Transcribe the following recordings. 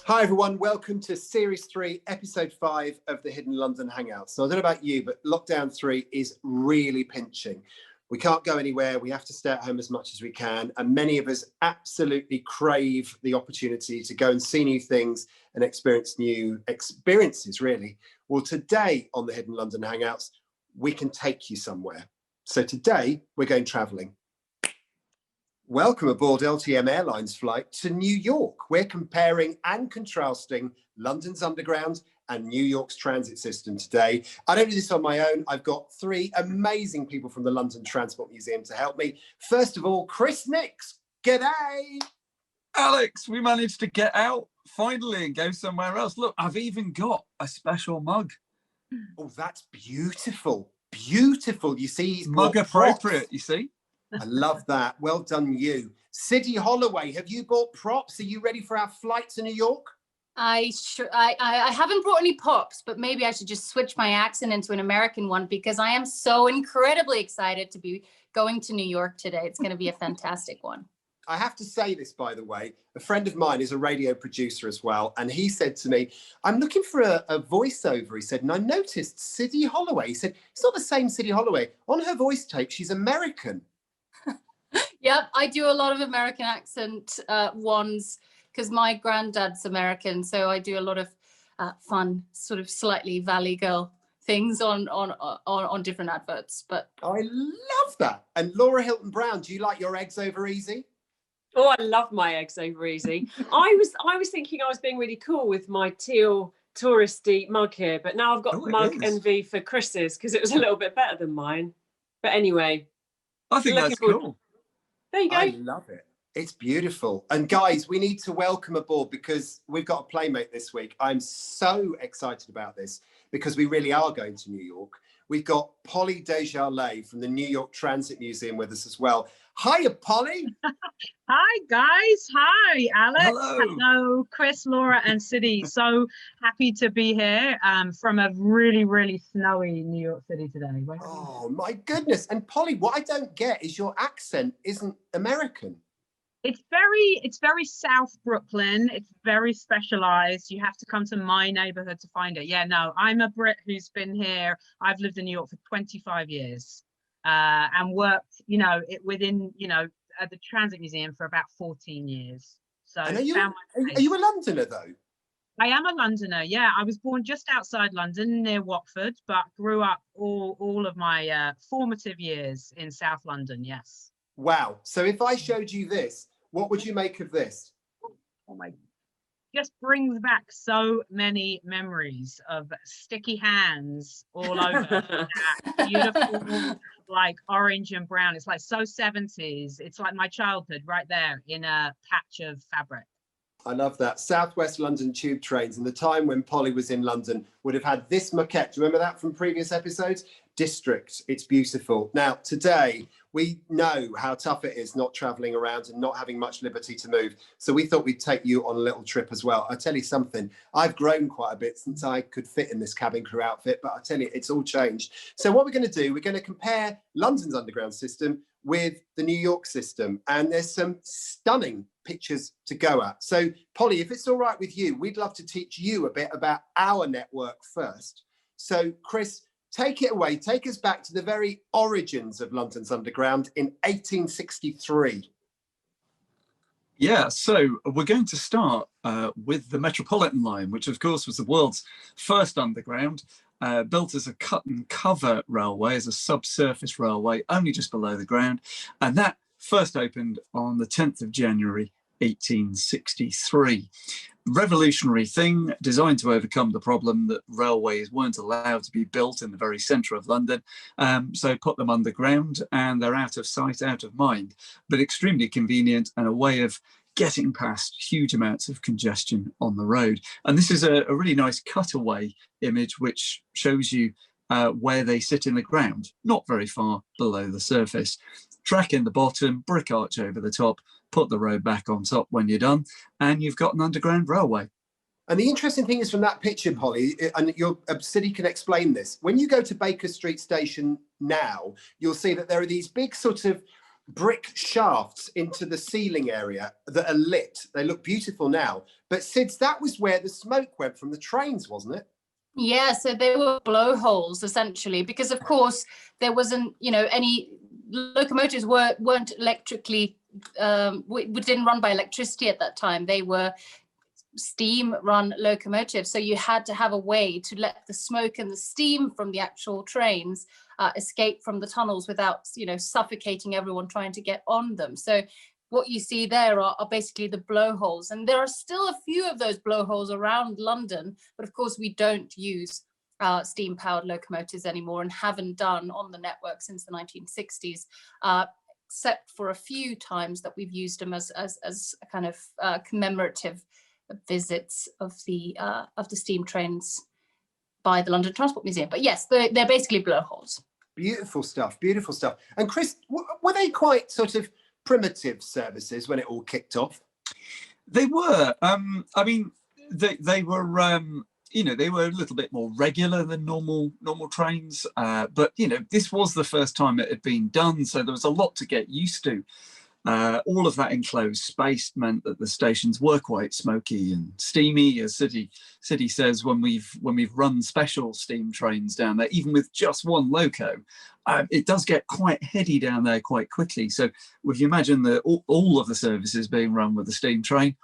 Hi everyone, welcome to Series 3, Episode 5 of the Hidden London Hangouts. So I don't know about you, but Lockdown 3 is really pinching. We can't go anywhere, we have to stay at home as much as we can, and many of us absolutely crave the opportunity to go and see new things and experience new experiences, really. Well, today on the Hidden London Hangouts, we can take you somewhere. So today, we're going travelling. Welcome aboard LTM Airlines flight to New York. We're comparing and contrasting London's underground and New York's transit system today. I don't do this on my own. I've got three amazing people from the London Transport Museum to help me. First of all, Chris Nix. G'day. Alex, we managed to get out finally and go somewhere else. Look, I've even got a special mug. Oh, that's beautiful. Beautiful. You see, he's mug appropriate, you see. I love that. Well done, you. Siddy Holloway, have you bought props? Are you ready for our flight to New York? I haven't brought any pops, but maybe I should just switch my accent into an American one because I am so incredibly excited to be going to New York today. It's going to be a fantastic one. I have to say this, by the way, a friend of mine is a radio producer as well. And he said to me, I'm looking for a voiceover. He said, and I noticed Siddy Holloway. He said, it's not the same Siddy Holloway. On her voice tape, she's American. Yep, I do a lot of American accent ones because my granddad's American. So I do a lot of fun, sort of slightly Valley Girl things on different adverts. But I love that. And Laura Hilton Brown, do you like your eggs over easy? Oh, I love my eggs over easy. I was thinking I was being really cool with my teal touristy mug here, but now I've got mug envy for Chris's because it was a little bit better than mine. But anyway, I think that's cool. There you go. I love it. It's beautiful. And guys, we need to welcome aboard because we've got a playmate this week. I'm so excited about this because we really are going to New York. We've got Polly Desjarlais from the New York Transit Museum with us as well. Hiya, Polly. Hi, guys. Hi, Alex. Hello, Chris, Laura, and Siddy. So happy to be here from a really, really snowy New York City today. Oh, my goodness. And Polly, what I don't get is your accent isn't American. It's very South Brooklyn. It's very specialized. You have to come to my neighborhood to find it. Yeah, no, I'm a Brit who's been here. I've lived in New York for 25 years and worked, within, at the Transit Museum for about 14 years. So and are you a Londoner though? I am a Londoner. Yeah, I was born just outside London near Watford, but grew up all of my formative years in South London. Yes. Wow. So if I showed you this, what would you make of this? Oh my, just brings back so many memories of sticky hands all over that beautiful, like orange and brown. It's like so 70s. It's like my childhood right there in a patch of fabric. I love that. Southwest London tube trains and the time when Polly was in London would have had this maquette. Do you remember that from previous episodes? District. It's beautiful. Now, today, we know how tough it is not travelling around and not having much liberty to move. So we thought we'd take you on a little trip as well. I'll tell you something. I've grown quite a bit since I could fit in this cabin crew outfit, but I tell you, it's all changed. So what we're going to do, we're going to compare London's underground system with the New York system. And there's some stunning pictures to go at. So Polly, if it's all right with you, we'd love to teach you a bit about our network first. So Chris, take it away. Take us back to the very origins of London's underground in 1863. Yeah, so we're going to start with the Metropolitan line, which of course was the world's first underground, built as a cut and cover railway, as a subsurface railway, only just below the ground. And that first opened on the 10th of January, 1863. Revolutionary thing, designed to overcome the problem that railways weren't allowed to be built in the very centre of London. So put them underground and they're out of sight, out of mind, but extremely convenient and a way of getting past huge amounts of congestion on the road. And this is a really nice cutaway image which shows you where they sit in the ground, not very far below the surface. Track in the bottom, brick arch over the top, put the road back on top when you're done, and you've got an underground railway. And the interesting thing is from that picture, Polly, and your Siddy can explain this, when you go to Baker Street Station now, you'll see that there are these big sort of brick shafts into the ceiling area that are lit. They look beautiful now. But Sids, that was where the smoke went from the trains, wasn't it? Yeah, so they were blowholes essentially, because of course there wasn't, any locomotives weren't electrically, didn't run by electricity at that time. They were steam run locomotives. So you had to have a way to let the smoke and the steam from the actual trains escape from the tunnels without, suffocating everyone trying to get on them. So what you see there are basically the blowholes. And there are still a few of those blowholes around London, but of course we don't use steam powered locomotives anymore and haven't done on the network since the 1960s. Except for a few times that we've used them as a kind of commemorative visits of the steam trains by the London Transport Museum. But yes, they're basically blowholes. Beautiful stuff, beautiful stuff. And Chris, were they quite sort of primitive services when it all kicked off? They were. I mean, they were. They were a little bit more regular than normal trains. But this was the first time it had been done, so there was a lot to get used to. All of that enclosed space meant that the stations were quite smoky and steamy, as City says, when we've run special steam trains down there, even with just one loco, it does get quite heady down there quite quickly. So if you imagine all of the services being run with a steam train,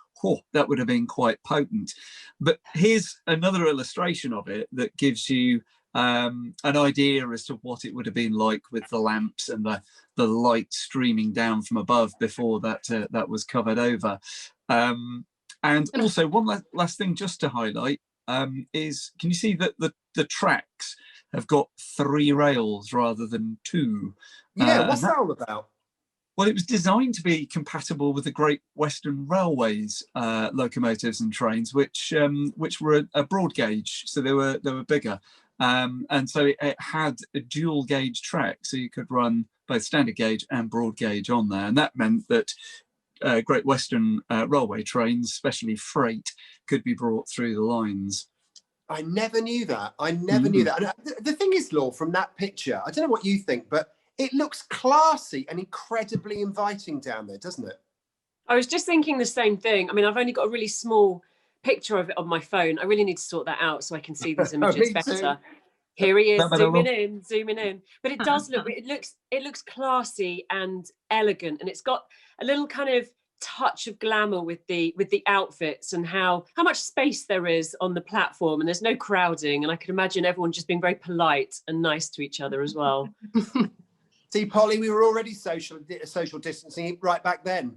that would have been quite potent. But here's another illustration of it that gives you an idea as to what it would have been like with the lamps and the light streaming down from above before that was covered over. And also one last thing just to highlight is, can you see that the tracks have got 3 rails rather than 2? Yeah, what's that all about? Well, it was designed to be compatible with the Great Western Railway's locomotives and trains, which were a broad gauge, so they were bigger. And so it had a dual gauge track, so you could run both standard gauge and broad gauge on there. And that meant that Great Western Railway trains, especially freight, could be brought through the lines. I never knew that. I never knew that. And the thing is, Law, from that picture, I don't know what you think, but it looks classy and incredibly inviting down there, doesn't it? I was just thinking the same thing. I mean, I've only got a really small picture of it on my phone. I really need to sort that out so I can see these images better. Here he is, zooming in. But it does look, it looks classy and elegant, and it's got a little kind of touch of glamour with the outfits and how much space there is on the platform, and there's no crowding, and I can imagine everyone just being very polite and nice to each other as well. See, Polly, we were already social distancing right back then.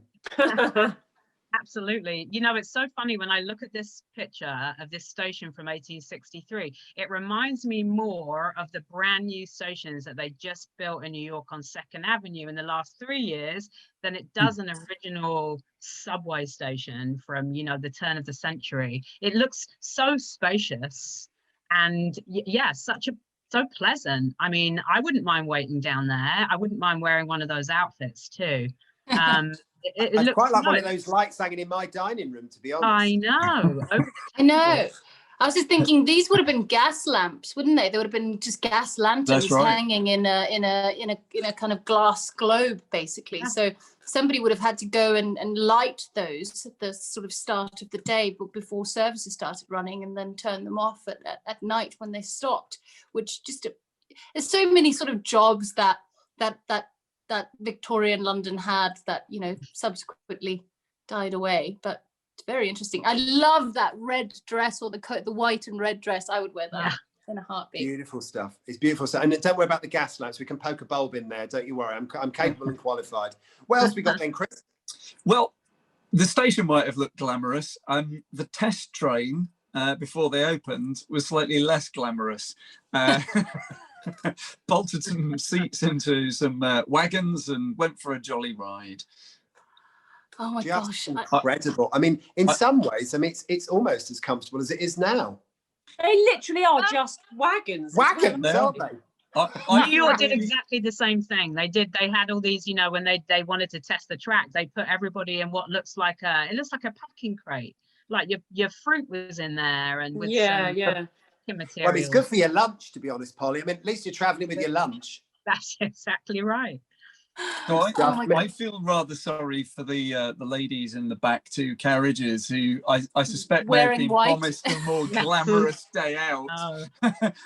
Absolutely. It's so funny when I look at this picture of this station from 1863, it reminds me more of the brand new stations that they just built in New York on 2nd Avenue in the last 3 years than it does an original subway station from, the turn of the century. It looks so spacious and so pleasant. I mean, I wouldn't mind waiting down there. I wouldn't mind wearing one of those outfits too. I'd quite like one of those lights hanging in my dining room, to be honest. I know. I know. I was just thinking these would have been gas lamps, wouldn't they? They would have been just gas lanterns hanging in a kind of glass globe, basically. So somebody would have had to go and light those at the sort of start of the day, but before services started running, and then turn them off at night when they stopped. Which there's so many sort of jobs that Victorian London had that subsequently died away, but it's very interesting. I love that red dress, or the white and red dress. I would wear that in a heartbeat. Beautiful stuff. It's beautiful stuff. And don't worry about the gas lamps. We can poke a bulb in there. Don't you worry. I'm capable and qualified. What else we got then, Chris? Well, the station might have looked glamorous. The test train before they opened was slightly less glamorous. Bolted some seats into some wagons and went for a jolly ride. Oh my gosh. Incredible. I mean, in some ways, it's almost as comfortable as it is now. They literally are just wagons. Wagons, aren't they? New York did exactly the same thing. They had all these, when they wanted to test the track, they put everybody in what looks like a packing crate. Like your fruit was in there, and with material. Well, it's good for your lunch, to be honest, Polly. I mean, at least you're travelling with your lunch. That's exactly right. So Oh my I feel rather sorry for the ladies in the back two carriages who I suspect may have Wearing been white. promised a more glamorous day out. Oh.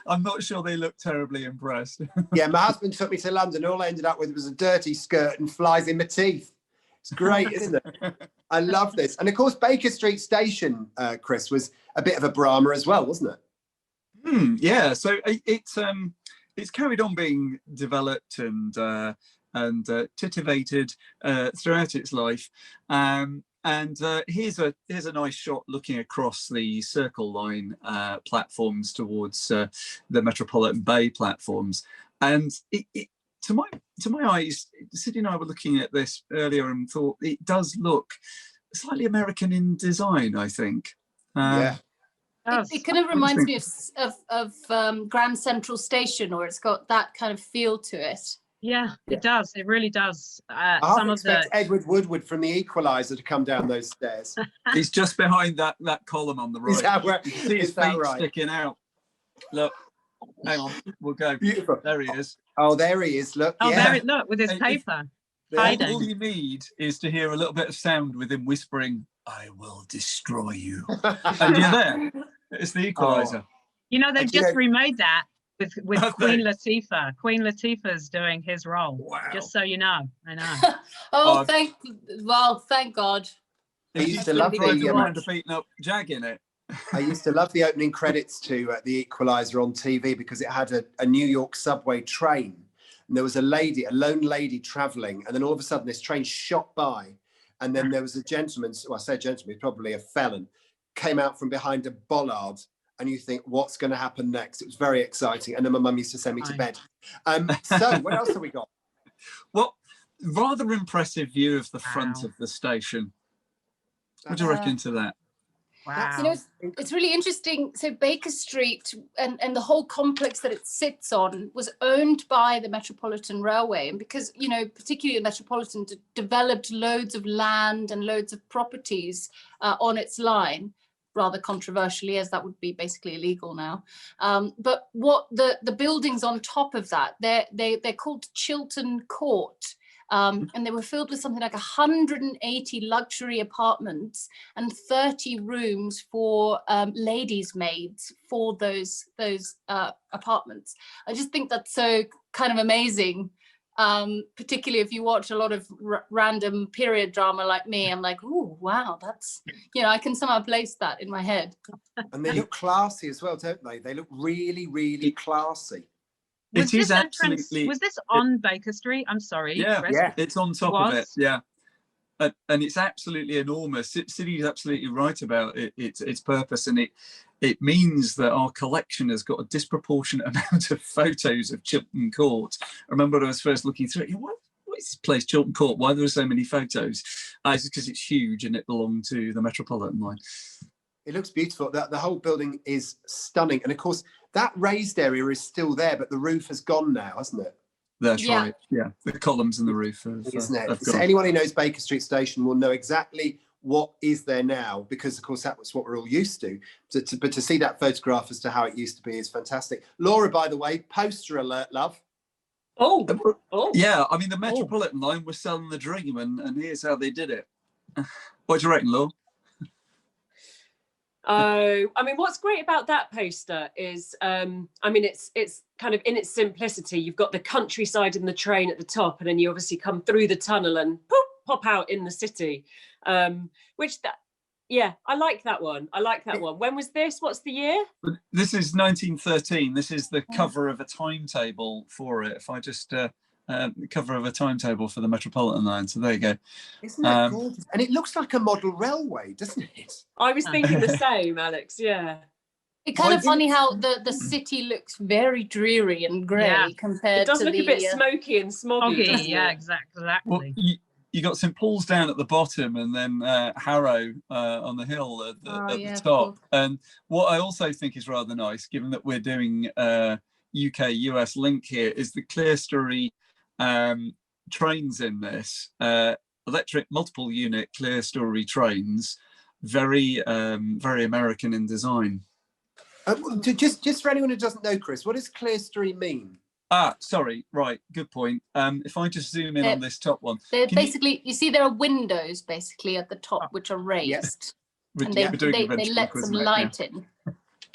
I'm not sure they look terribly impressed. Yeah, my husband took me to London. All I ended up with was a dirty skirt and flies in my teeth. It's great, isn't it? I love this. And of course, Baker Street Station, Chris, was a bit of a drama as well, wasn't it? Yeah, so it's carried on being developed and titivated throughout its life. Here's a nice shot looking across the Circle Line platforms towards the Metropolitan Bay platforms, and to my eyes, Sidney and I were looking at this earlier and thought it does look slightly American in design, I think. Yeah. It kind of reminds me of Grand Central Station, or it's got that kind of feel to it. Yeah, it does. It really does. I half expect Edward Woodward from The Equalizer to come down those stairs. He's just behind that column on the right. Is that where, you can see his feet sticking out. Look, hang on, we'll go. Beautiful. There he is. Oh, there he is. Look. Oh, yeah. look, with his paper. All you need is to hear a little bit of sound with him whispering, "I will destroy you." And you're there. It's The Equalizer. Oh. You know, they've just remade that with Queen Latifah. Queen Latifah's doing his role. Wow. Just so you know. I know. Thank God. I used to love the beaten up Jag in it. I used to love the opening credits to The Equalizer on TV because it had a New York subway train. And there was a lone lady traveling. And then all of a sudden this train shot by. And then there was a gentleman, well, I say gentleman, probably a felon, came out from behind a bollard. And you think, what's going to happen next? It was very exciting. And then my mum used to send me to bed. So what else have we got? Well, rather impressive view of the front of the station. What do you reckon to that? Wow. You know, it's really interesting. So Baker Street and the whole complex that it sits on was owned by the Metropolitan Railway. And because, you know, particularly the Metropolitan developed loads of land and loads of properties on its line, rather controversially, as that would be basically illegal now. But what the buildings on top of that, they're called Chilton Court. And they were filled with something like 180 luxury apartments and 30 rooms for ladies' maids for those apartments. I just think that's so kind of amazing, particularly if you watch a lot of random period drama like me. I'm like, oh, wow, that's, you know, I can somehow place that in my head. And they look classy as well, don't they? They look really, really classy. Was this on Baker Street? I'm sorry. Yeah, Chris. it's on top of it. Yeah, and it's absolutely enormous. City's absolutely right about its purpose, and it means that our collection has got a disproportionate amount of photos of Chilton Court. I remember when I was first looking through it, what is this place, Chilton Court? Why are there so many photos? It's because it's huge and it belonged to the Metropolitan line. It looks beautiful. The whole building is stunning. And of course, that raised area is still there, but the roof has gone now, hasn't it? That's right. Yeah, the columns in the roof isn't it? So anyone who knows Baker Street Station will know exactly what is there now, because of course that was what we're all used to. But to see that photograph as to how it used to be is fantastic. Laura, by the way, poster alert, love. Oh, yeah. I mean, the Metropolitan line was selling the dream, and here's how they did it. What do you reckon, Laura? Oh, I mean, what's great about that poster is, I mean, it's kind of in its simplicity. You've got the countryside and the train at the top, and then you obviously come through the tunnel and pop out in the city. I like that one. When was this? What's the year? This is 1913. This is the cover of a timetable for it. If I just cover of a timetable for the Metropolitan line. So there you go. Isn't that gorgeous? And it looks like a model railway, doesn't it? I was thinking the same, Alex. Yeah. It's kind of funny how the city looks very dreary and grey compared to it does look a bit smoky and smoggy. Yeah, exactly. Well, you got St Paul's down at the bottom, and then Harrow on the hill at the top. And what I also think is rather nice, given that we're doing UK-US link here, is the clerestory trains in this. Electric multiple unit clerestory trains, very American in design. Just for anyone who doesn't know, Chris, what does clerestory mean? Sorry, right, good point. If I just zoom in on this top one. They're basically, you see there are windows basically at the top which are raised. Yeah. And they let some light in.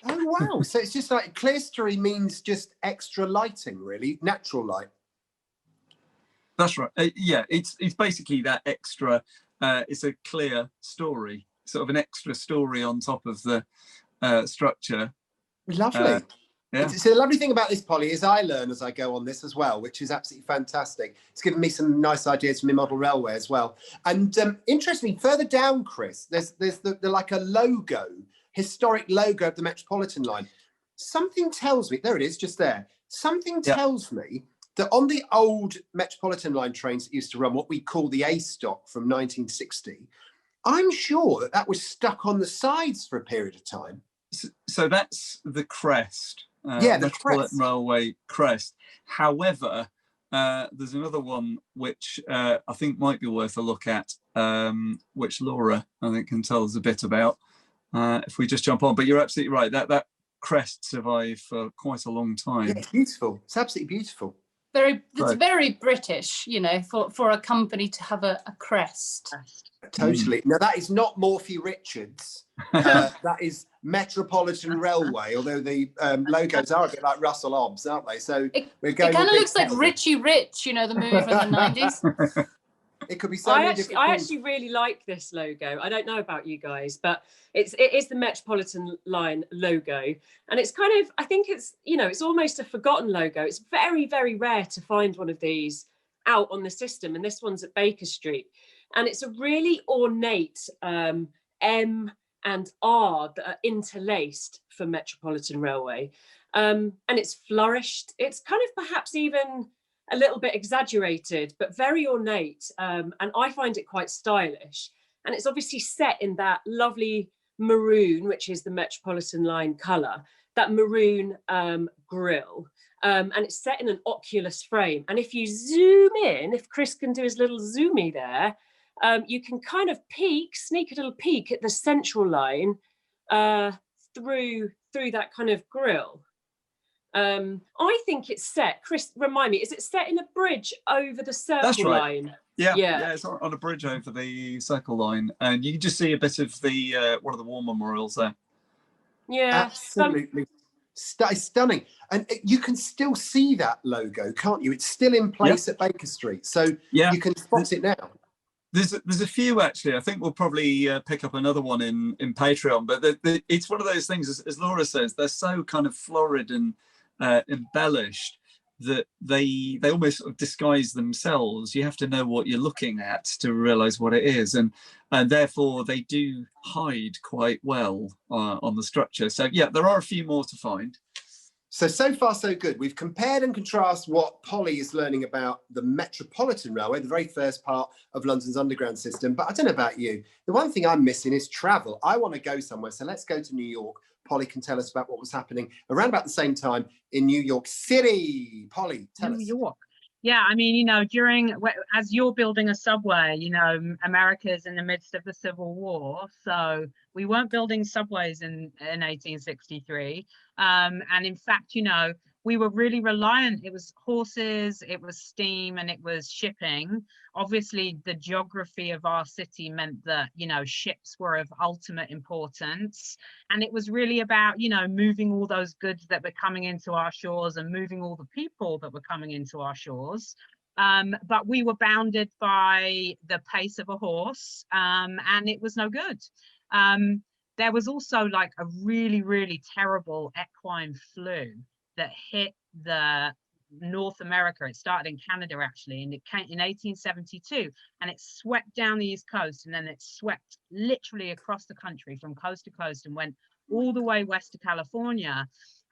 Oh, wow. So it's just like clerestory means just extra lighting, really, natural light. That's right. Yeah, it's basically that extra, it's a clear story, sort of an extra story on top of the structure. Lovely. Yeah. So the lovely thing about this, Polly, is I learn as I go on this as well, which is absolutely fantastic. It's given me some nice ideas from my model railway as well. And interestingly, further down, Chris, there's the like a logo, historic logo of the Metropolitan line. Something tells me, there it is, just there. Something tells me that on the old Metropolitan line trains that used to run what we call the A stock from 1960, I'm sure that was stuck on the sides for a period of time. So that's the crest. The Metropolitan Railway crest. However, there's another one which I think might be worth a look at, which Laura, I think, can tell us a bit about if we just jump on. But you're absolutely right. That crest survived for quite a long time. Yeah, it's beautiful. It's absolutely beautiful. It's very British, you know, for a company to have a crest. Totally. Now that is not Morphy Richards. That is Metropolitan Railway. Although the logos are a bit like Russell Hobbs, aren't they? So it kind of looks like Richie Rich, you know, the movie from the 90s. It could be so I actually really like this logo. I don't know about you guys, but it is the Metropolitan line logo, and it's kind of, I think it's, you know, it's almost a forgotten logo. It's very, very rare to find one of these out on the system, and this one's at Baker Street, and it's a really ornate M and R that are interlaced for Metropolitan Railway, and it's flourished. It's kind of perhaps even a little bit exaggerated, but very ornate, and I find it quite stylish. And it's obviously set in that lovely maroon, which is the Metropolitan line colour, that maroon grille, and it's set in an oculus frame. And if you zoom in, if Chris can do his little zoomy there, you can kind of sneak a little peek at the central line through that kind of grille. I think it's set, Chris, remind me, is it set in a bridge over the circle line? Yeah, it's on a bridge over the circle line, and you can just see a bit of the one of the war memorials there. Yeah, absolutely. Stunning. And you can still see that logo, can't you? It's still in place at Baker Street, so you can spot it now. There's a few, actually. I think we'll probably pick up another one in Patreon, but it's one of those things, as Laura says, they're so kind of florid and embellished that they almost sort of disguise themselves. You have to know what you're looking at to realize what it is, and therefore they do hide quite well on the structure. So yeah, there are a few more to find. So far so good. We've compared and contrasted what Polly is learning about the Metropolitan Railway, the very first part of London's underground system. But I don't know about you, the one thing I'm missing is travel. I want to go somewhere, so let's go to New York. Polly can tell us about what was happening around about the same time in New York City. Polly, tell us. New York. Yeah, I mean, you know, as you're building a subway, you know, America's in the midst of the Civil War, so we weren't building subways in 1863. And in fact, you know, we were really reliant. It was horses, it was steam, and it was shipping. Obviously, the geography of our city meant that, you know, ships were of ultimate importance. And it was really about, you know, moving all those goods that were coming into our shores and moving all the people that were coming into our shores. But we were bounded by the pace of a horse, and it was no good. There was also like a really, really terrible equine flu that hit the North America. It started in Canada, actually, and it came in 1872, and it swept down the East Coast, and then it swept literally across the country from coast to coast and went all the way west to California.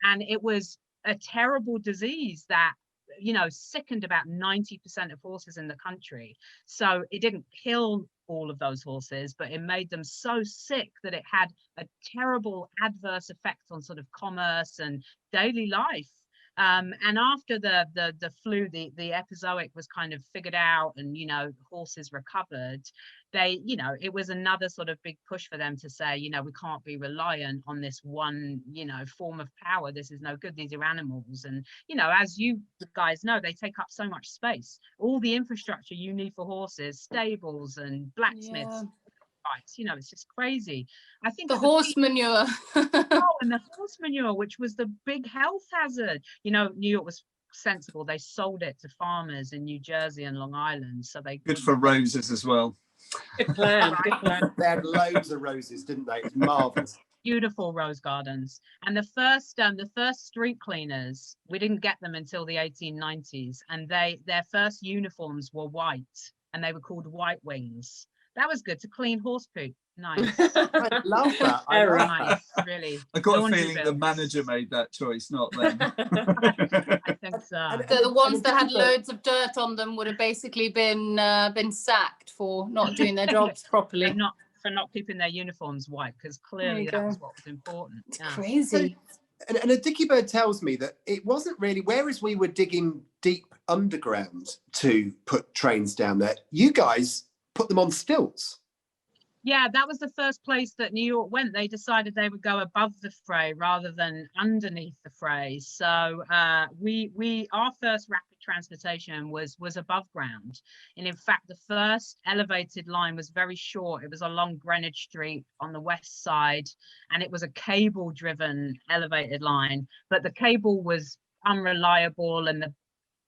And it was a terrible disease that, you know, sickened about 90% of horses in the country. So it didn't kill all of those horses, but it made them so sick that it had a terrible adverse effect on sort of commerce and daily life. And after the flu, the epizoic was kind of figured out, and horses recovered, they, it was another sort of big push for them to say, we can't be reliant on this one, form of power. This is no good. These are animals, and as you guys know, they take up so much space. All the infrastructure you need for horses, stables and blacksmiths. Yeah. It's just crazy. I think the horse manure. And the horse manure, which was the big health hazard. New York was sensible. They sold it to farmers in New Jersey and Long Island. So they good for roses as well. Good plan. Good plan. They had loads of roses, didn't they? It's marvelous. Beautiful rose gardens. And the first street cleaners, we didn't get them until the 1890s, and their first uniforms were white, and they were called white wings. That was good to clean horse poop. Nice. I love that. Nice, really. I got a feeling the manager made that choice, not them. I think so. So the ones that had loads of dirt on them would have basically been sacked for not doing their jobs properly. For not keeping their uniforms white, because clearly that was what was important. It's crazy. And a dicky bird tells me that it wasn't really, whereas we were digging deep underground to put trains down there, you guys put them on stilts. Yeah, that was the first place that New York went. They decided they would go above the fray rather than underneath the fray. So our first rapid transportation was above ground. And in fact, the first elevated line was very short. It was along Greenwich Street on the west side, and it was a cable driven elevated line, but the cable was unreliable and the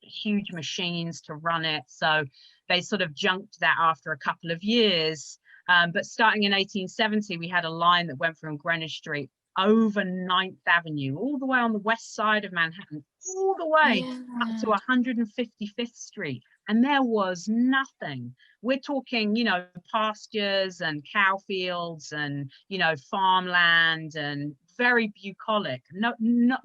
huge machines to run it. So they sort of junked that after a couple of years. But starting in 1870, we had a line that went from Greenwich Street over 9th Avenue, all the way on the west side of Manhattan, all the way up to 155th Street. And there was nothing. We're talking, pastures and cow fields and, farmland, and very bucolic, not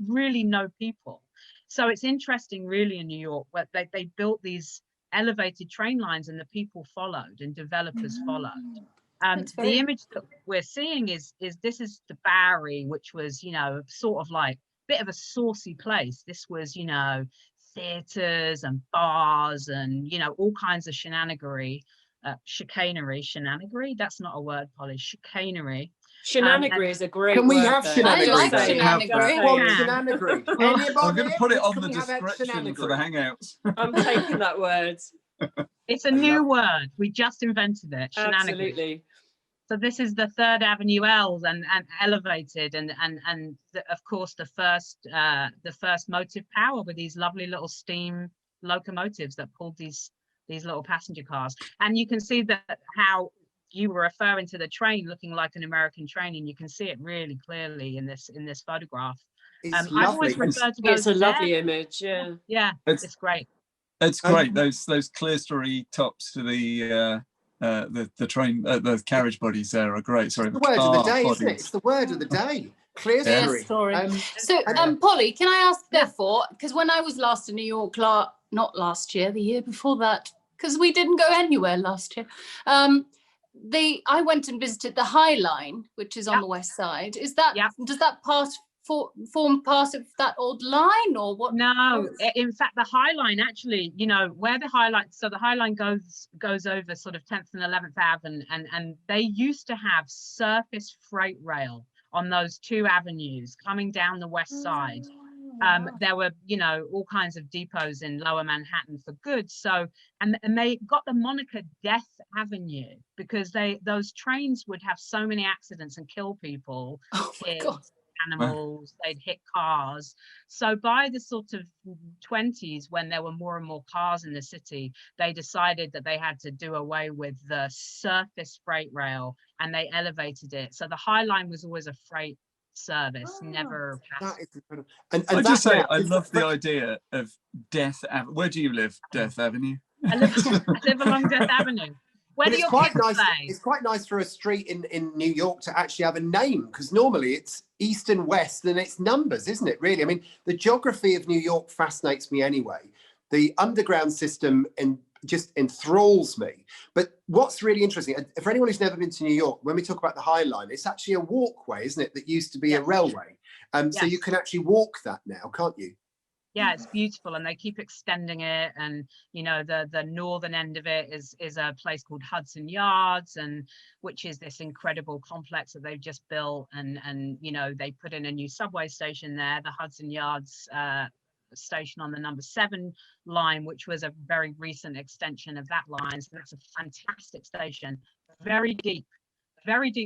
really no people. So it's interesting really in New York, where they built these elevated train lines and the people followed and developers followed. The image that we're seeing is this is the Bowery, which was, sort of like a bit of a saucy place. This was, theaters and bars and, all kinds of chicanery. That's not a word, Polly. Chicanery. Shenanigans is a great Can we word have there. shenanigans? I like Shenanigans. shenanigans. I'm going to put it on the description for the Hangouts. I'm taking that word. It's a new word. We just invented it. Shenanigans. Absolutely. So this is the 3rd Avenue L's and elevated, and of course the first motive power with these lovely little steam locomotives that pulled these little passenger cars. And you can see that how you were referring to the train looking like an American train, and you can see it really clearly in this photograph. It's I've always referred to those. It's a lovely image. Yeah, it's great. It's great. Those clerestory tops to the train, the carriage bodies there are great. Sorry, the word of the day, isn't it? It's the word of the day. Clerestory. Polly, can I ask therefore, because when I was last in New York, not last year, the year before that, because we didn't go anywhere last year. I went and visited the High Line, which is on the west side. Does that form part of that old line, or what? No, in fact, the High Line actually, where the High Line, so the High Line goes over sort of 10th and 11th Ave, and they used to have surface freight rail on those two avenues coming down the west side. There were, all kinds of depots in Lower Manhattan for goods. So, and they got the moniker Death Avenue because those trains would have so many accidents and kill people. Oh my God. Animals, they'd hit cars. So by the sort of 20s, when there were more and more cars in the city, they decided that they had to do away with the surface freight rail, and they elevated it. So the High Line was always a freight service, never That is incredible. I just say, I love the idea of Death Avenue. Where do you live, Death Avenue? I live along Death Avenue. Where do your kids play? It's quite nice for a street in New York to actually have a name, because normally it's east and west and it's numbers, isn't it, really? I mean, the geography of New York fascinates me anyway. The underground system just enthralls me. But what's really interesting, for anyone who's never been to New York, when we talk about the High Line, it's actually a walkway, isn't it, that used to be a railway. So you can actually walk that now, can't you? Yeah, it's beautiful, and they keep extending it. And the northern end of it is a place called Hudson Yards, and which is this incredible complex that they've just built. And they put in a new subway station there, the Hudson Yards station on the number 7 line, which was a very recent extension of that line. So that's a fantastic station, very deep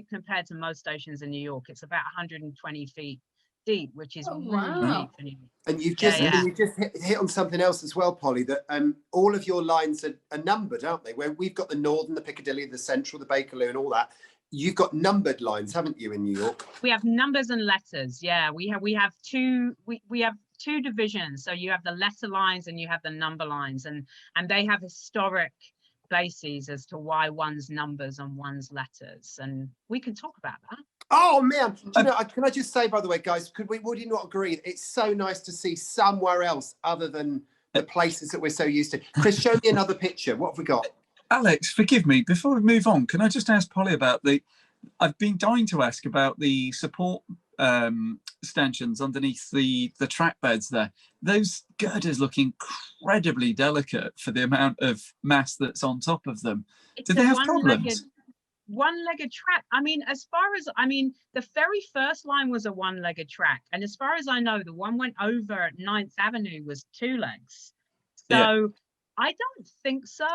compared to most stations in New York. It's about 120 feet deep, which is really deep for New York. And you've just hit on something else as well, Polly, that all of your lines are numbered, aren't they? Where we've got the Northern, the Piccadilly, the Central, the Bakerloo, and all that. You've got numbered lines, haven't you, in New York? We have numbers and letters. Yeah, we have two divisions. So you have the letter lines and you have the number lines, and they have historic bases as to why one's numbers and one's letters, and we can talk about that. Oh man, can I just say, by the way, guys, would you not agree? It's so nice to see somewhere else other than the places that we're so used to. Chris, show me another picture. What have we got? Alex, forgive me, before we move on, can I just ask Polly about I've been dying to ask about the support stanchions underneath the track beds there. Those girders look incredibly delicate for the amount of mass that's on top of them. Do they have problems? One-legged track. The very first line was a one-legged track, and as far as I know, the one went over at 9th Avenue was 2 legs. So I don't think so.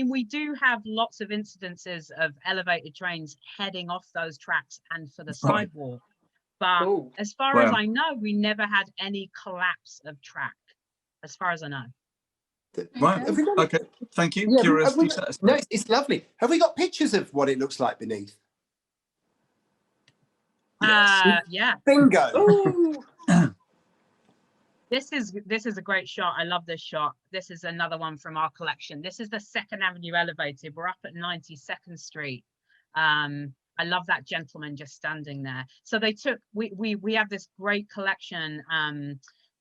We do have lots of incidences of elevated trains heading off those tracks and for the sidewalk, but as far as I know, we never had any collapse of track, as far as I know. Right. Okay. Thank you. Yeah, Curiosity. No, it's lovely. Have we got pictures of what it looks like beneath? Yeah. Bingo. This is a great shot. I love this shot. This is another one from our collection. This is the 2nd Avenue elevated. We're up at 92nd Street. I love that gentleman just standing there. So we have this great collection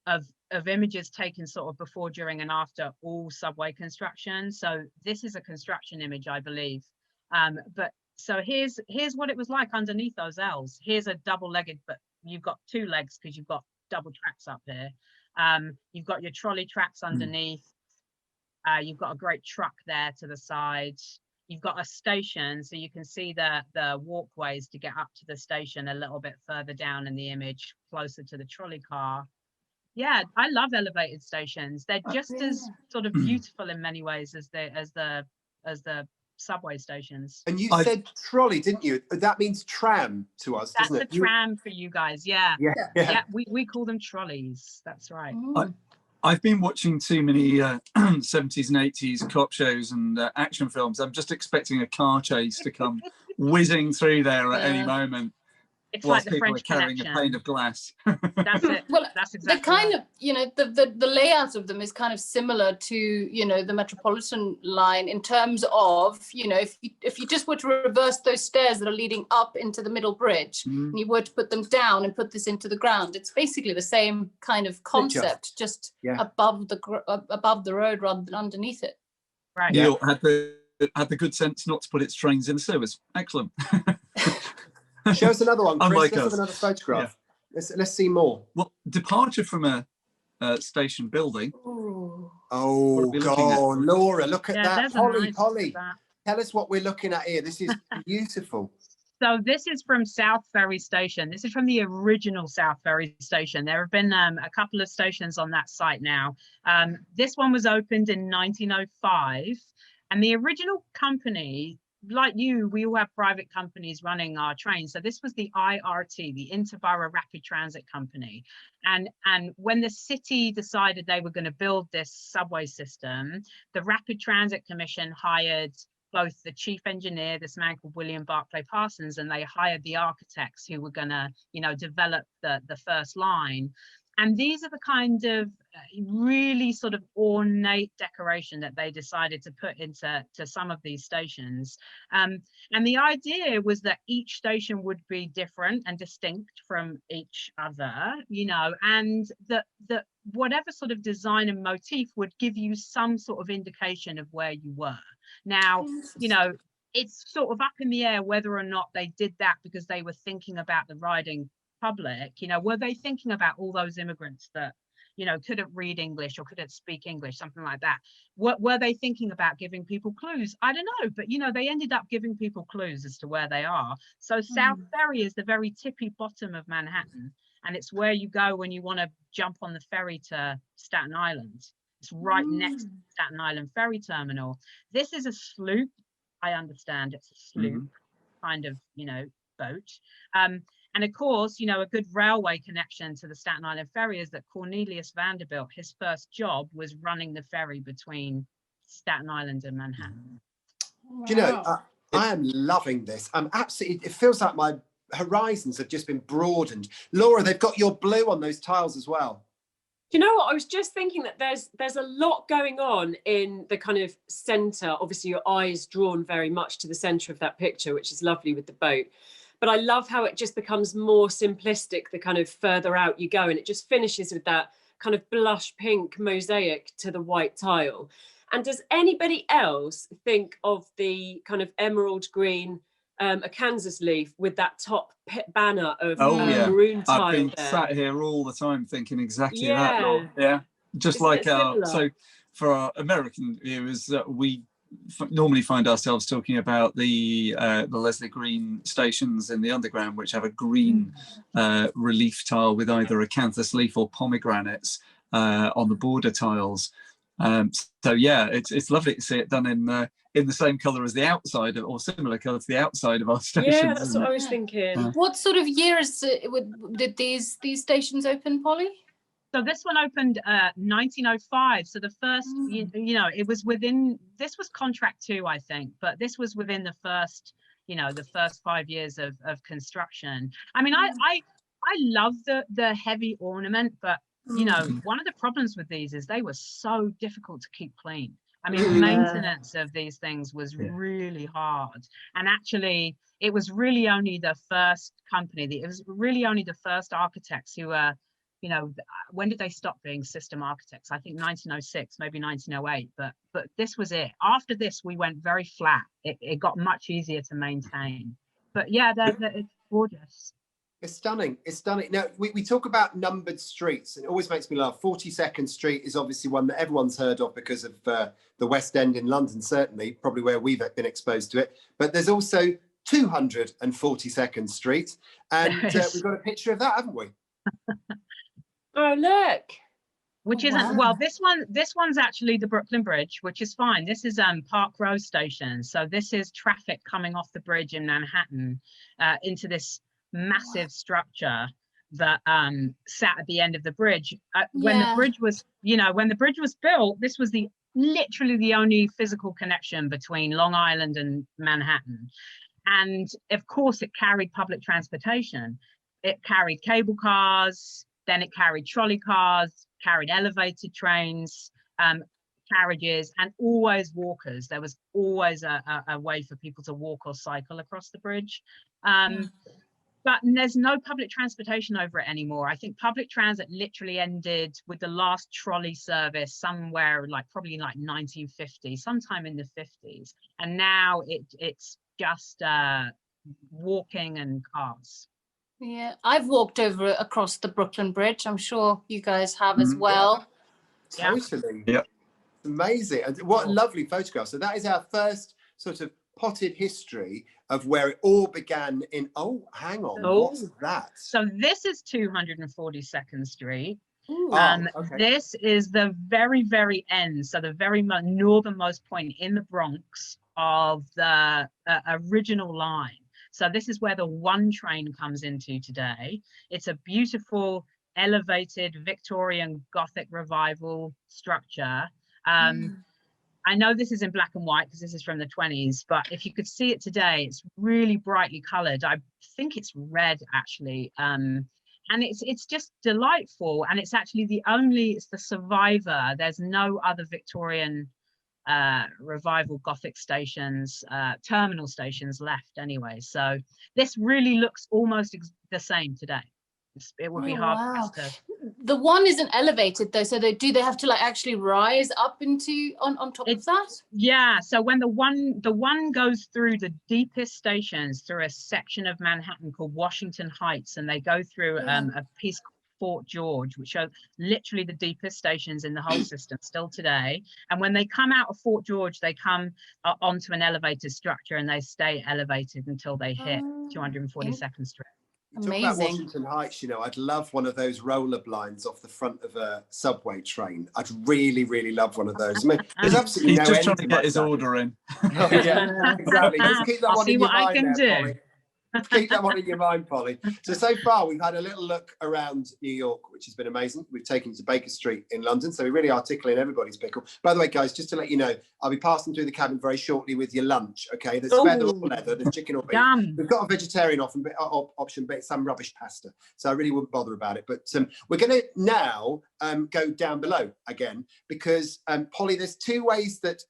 of images taken sort of before, during, and after all subway construction. So this is a construction image, I believe. But so here's what it was like underneath those L's. Here's a double-legged, but you've got 2 legs because you've got double tracks up here. You've got your trolley tracks underneath. You've got a great truck there to the side. You've got a station, so you can see the walkways to get up to the station a little bit further down in the image, closer to the trolley car. Yeah, I love elevated stations. They're just as sort of beautiful in many ways as the subway stations. And you said trolley, didn't you? That means tram to us, doesn't it? That's a tram for you guys. Yeah. We call them trolleys. That's right. I've been watching too many 70s and 80s cop shows and action films. I'm just expecting a car chase to come whizzing through there at any moment. It's like the French carrying Connection. a pane of glass. That's it. Well, that's exactly the kind of, the layout of them is kind of similar to, the Metropolitan line in terms of, if you just were to reverse those stairs that are leading up into the middle bridge, and you were to put them down and put this into the ground, it's basically the same kind of concept, just above the road rather than underneath it. Right. New York had the good sense not to put its trains in the sewers. Excellent. Show us another one, Chris. Unlike Let's us. have another photograph. Let's see more. Well, departure from a station building. Ooh. Oh, God, Laura, look at that. Polly, that. Tell us what we're looking at here. This is beautiful. So this is from South Ferry Station. This is from the original South Ferry Station. There have been a couple of stations on that site now. This one was opened in 1905, and the original company, like you, we all have private companies running our trains. So this was the IRT, the Interborough Rapid Transit Company. And when the city decided they were going to build this subway system, the Rapid Transit Commission hired both the chief engineer, this man called William Barclay Parsons, and they hired the architects who were going to, develop the first line. And these are the kind of really sort of ornate decoration that they decided to put into some of these stations. And the idea was that each station would be different and distinct from each other, and that whatever sort of design and motif would give you some sort of indication of where you were. Now, it's sort of up in the air whether or not they did that because they were thinking about the riding public. Were they thinking about all those immigrants that you know, couldn't read English or couldn't speak English, something like that. What were they thinking about giving people clues? I don't know, but you know, they ended up giving people clues as to where they are. So South Ferry is the very tippy bottom of Manhattan, and it's where you go when you want to jump on the ferry to Staten Island. It's right next to Staten Island ferry terminal. This is a sloop. I understand it's a sloop kind of, you know, boat. And of course, you know, a good railway connection to the Staten Island ferry is that Cornelius Vanderbilt, his first job was running the ferry between Staten Island and Manhattan. Wow. Do you know, I am loving this. I'm absolutely, it feels like my horizons have just been broadened. Laura, they've got your blue on those tiles as well. Do you know what? I was just thinking that there's a lot going on in the kind of centre. Obviously, your eye is drawn very much to the centre of that picture, which is lovely with the boat. But I love how it just becomes more simplistic the kind of further out you go, and it just finishes with that kind of blush pink mosaic to the white tile. And does anybody else think of the kind of emerald green, a Kansas leaf with that top banner of maroon tile? I've been there? Sat here all the time thinking exactly that, Laura. Yeah, just Isn't like so for our American viewers, we normally find ourselves talking about the Leslie Green stations in the Underground, which have a green relief tile with either a acanthus leaf or pomegranates on the border tiles. So yeah, it's lovely to see it done in the same colour as the outside, or similar colour to the outside of our stations. Yeah, that's what I was thinking. What sort of years did these stations open, Polly? So this one opened 1905. So the first, you know, it was within, this was contract 2, I think, but this was within the first, you know, the first 5 years of construction. I mean, I love the heavy ornament, but you know, one of the problems with these is they were so difficult to keep clean. I mean, maintenance of these things was really hard. And actually, it was really only the first company, it was really only the first architects who were, you know, when did they stop being system architects? I think 1906, maybe 1908, but this was it. After this, we went very flat. It got much easier to maintain. But yeah, it's gorgeous. It's stunning. It's stunning. Now, we talk about numbered streets, and it always makes me laugh. 42nd Street is obviously one that everyone's heard of because of the West End in London, certainly, probably where we've been exposed to it. But there's also 242nd Street, and we've got a picture of that, haven't we? Oh, look. Which isn't, well, this one's actually the Brooklyn Bridge, which is fine. This is Park Row Station. So this is traffic coming off the bridge in Manhattan into this massive structure that sat at the end of the bridge. When the bridge was, you know, when the bridge was built, this was literally the only physical connection between Long Island and Manhattan. And of course, it carried public transportation. It carried cable cars, then it carried trolley cars, carried elevated trains, carriages, and always walkers. There was always a way for people to walk or cycle across the bridge. But there's no public transportation over it anymore. I think public transit literally ended with the last trolley service somewhere probably 1950, sometime in the 50s. And now it's just walking and cars. Yeah, I've walked across the Brooklyn Bridge. I'm sure you guys have as well. Yeah. Totally. Yeah. Amazing. And what a lovely photograph. So that is our first sort of potted history of where it all began in, hang on, what's that? So this is 242nd Street. Okay. This is the very, very end, so the very northernmost point in the Bronx of the original line. So this is where the 1 train comes into today. It's a beautiful, elevated Victorian Gothic revival structure. I know this is in black and white because this is from the 20s, but if you could see it today, it's really brightly colored. I think it's red, actually. And it's just delightful. And it's actually it's the survivor. There's no other Victorian revival Gothic stations, terminal stations left anyway. So this really looks almost the same today. It would be hard to... The one isn't elevated though, so do they have to actually rise up into on top of that? Yeah, so when the one goes through the deepest stations through a section of Manhattan called Washington Heights, and they go through a piece Fort George, which are literally the deepest stations in the whole system still today. And when they come out of Fort George, they come onto an elevated structure and they stay elevated until they hit 242nd Street. You talk about Washington Heights, you know, I'd love one of those roller blinds off the front of a subway train. I'd really, really love one of those. I mean, there's absolutely He's no just end trying to get his that. order in. Oh, yeah, exactly. Just keep that I'll one see in your what I mind can there, do. Polly. Keep that one in your mind, Polly. So far, we've had a little look around New York, which has been amazing. We've taken you to Baker Street in London, so we really are tickling everybody's pickle. By the way, guys, just to let you know, I'll be passing through the cabin very shortly with your lunch, okay? There's feather or leather, there's chicken or beef. Yum. We've got a vegetarian option, but it's some rubbish pasta, so I really wouldn't bother about it. But we're going to now go down below again, because, Polly, there's two ways that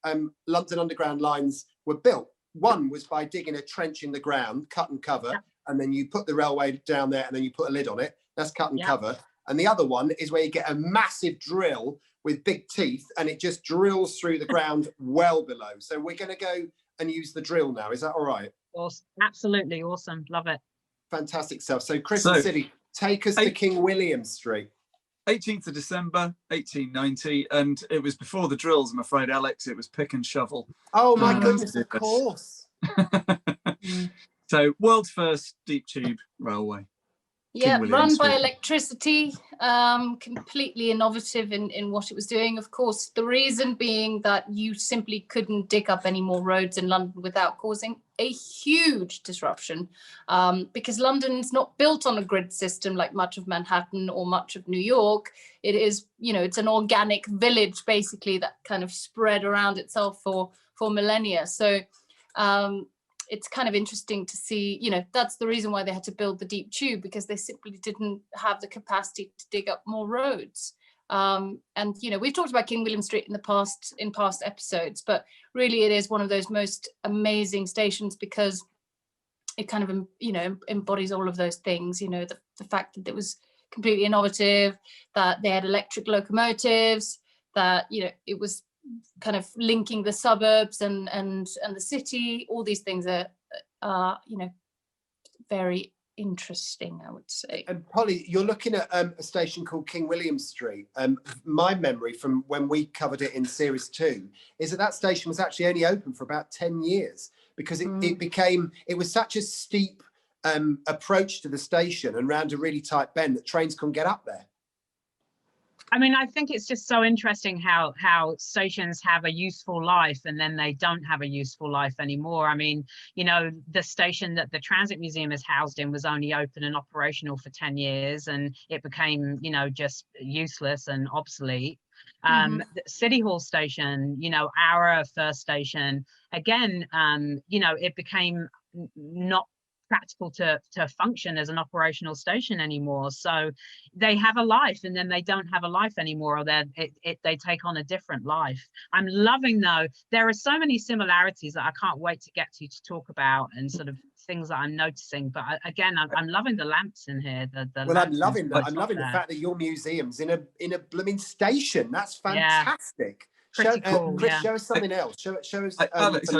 London Underground lines were built. One was by digging a trench in the ground, cut and cover, and then you put the railway down there and then you put a lid on it. That's cut and cover. And the other one is where you get a massive drill with big teeth and it just drills through the ground well below. So we're going to go and use the drill now. Is that all right? Awesome. Absolutely awesome. Love it. Fantastic stuff. So Chris and City, take us to King William Street. 18th of December, 1890, and it was before the drills, I'm afraid, Alex. It was pick and shovel. Oh my goodness, of course. So, world's first deep tube railway. Yeah, run by electricity, completely innovative in what it was doing. Of course, the reason being that you simply couldn't dig up any more roads in London without causing a huge disruption, because London's not built on a grid system like much of Manhattan or much of New York. It is, you know, it's an organic village basically that kind of spread around itself for millennia. So it's kind of interesting to see, you know, that's the reason why they had to build the deep tube, because they simply didn't have the capacity to dig up more roads. And, you know, we've talked about King William Street in past episodes, but really it is one of those most amazing stations because it kind of, you know, embodies all of those things, you know, the fact that it was completely innovative, that they had electric locomotives, that, you know, it was kind of linking the suburbs and the city. All these things are you know, very interesting, I would say. And Polly, you're looking at a station called King William Street. My memory from when we covered it in series 2 is that station was actually only open for about 10 years because it was such a steep approach to the station and round a really tight bend that trains couldn't get up there. I mean, I think it's just so interesting how stations have a useful life and then they don't have a useful life anymore. I mean, you know, the station that the Transit Museum is housed in was only open and operational for 10 years and it became, you know, just useless and obsolete. The City Hall station, you know, our first station, again, you know, it became not practical to function as an operational station anymore. So they have a life and then they don't have a life anymore, or they take on a different life. I'm loving, though, there are so many similarities that I can't wait to get to talk about and sort of things that I'm noticing. But again, I'm loving the lamps in here. Well, I'm loving that. I'm loving the fact that your museum's in a blooming station. That's fantastic. Pretty cool, Chris, show us something else. Show us. Alex,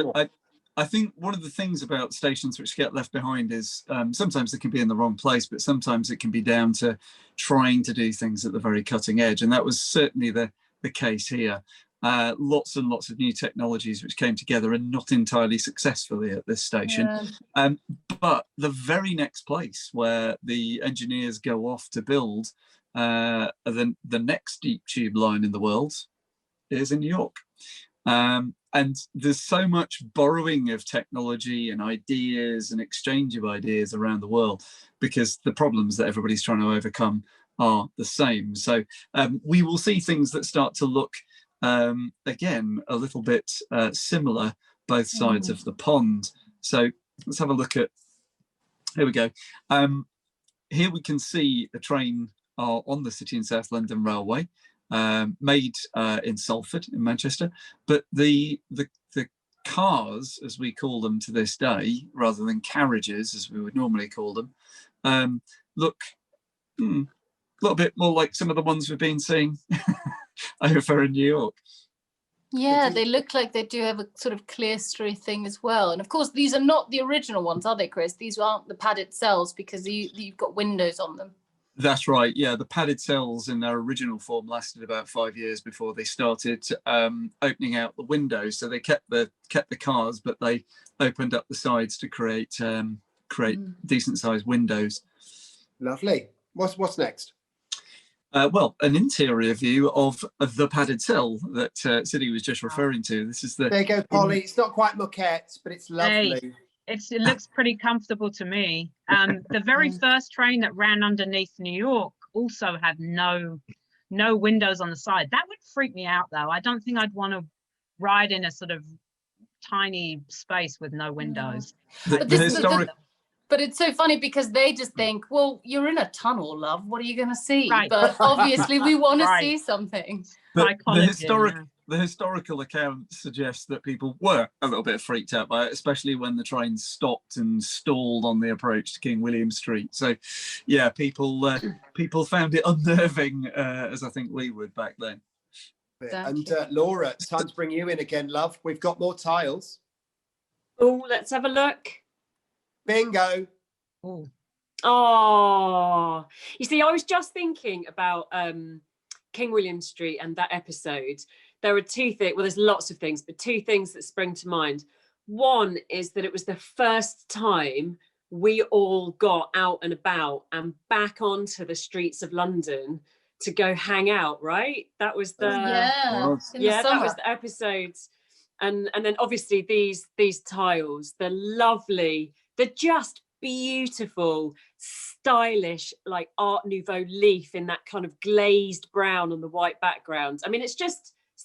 I think one of the things about stations which get left behind is sometimes they can be in the wrong place, but sometimes it can be down to trying to do things at the very cutting edge. And that was certainly the case here. Lots and lots of new technologies which came together and not entirely successfully at this station. But the very next place where the engineers go off to build the next deep tube line in the world is in New York. And there's so much borrowing of technology and ideas and exchange of ideas around the world because the problems that everybody's trying to overcome are the same. So we will see things that start to look, again, a little bit similar, both sides of the pond. So let's have a look at, here we go. Here we can see a train on the City and South London Railway. Made in Salford in Manchester, but the cars, as we call them to this day, rather than carriages as we would normally call them, look a little bit more like some of the ones we've been seeing over in New York. Yeah, they look like they do have a sort of clerestory thing as well. And of course, these are not the original ones, are they, Chris? These aren't the padded cells because you've got windows on them. That's right. Yeah, the padded cells in their original form lasted about 5 years before they started opening out the windows. So they kept the cars, but they opened up the sides to create decent sized windows. Lovely. What's next? Well, an interior view of the padded cell that Sidney was just referring to. This is the. There you go, Polly. It's not quite moquette, but it's lovely. Hey, it looks pretty comfortable to me. The very first train that ran underneath New York also had no windows on the side. That would freak me out, though. I don't think I'd want to ride in a sort of tiny space with no windows. But it's so funny because they just think, well, you're in a tunnel, love. What are you going to see? Right. But obviously we want to see something. The historical account suggests that people were a little bit freaked out by it, especially when the train stopped and stalled on the approach to King William Street. So, yeah, people found it unnerving, as I think we would back then. And Laura, it's time to bring you in again, love. We've got more tiles. Oh, let's have a look. Bingo. Oh, you see, I was just thinking about King William Street and that episode. There are two things, well, there's lots of things, but two things that spring to mind. One is that it was the first time we all got out and about and back onto the streets of London to go hang out, right? That was the that was the episode. And then obviously these tiles, they're lovely, they're just beautiful, stylish, like Art Nouveau leaf in that kind of glazed brown on the white background. I mean, it's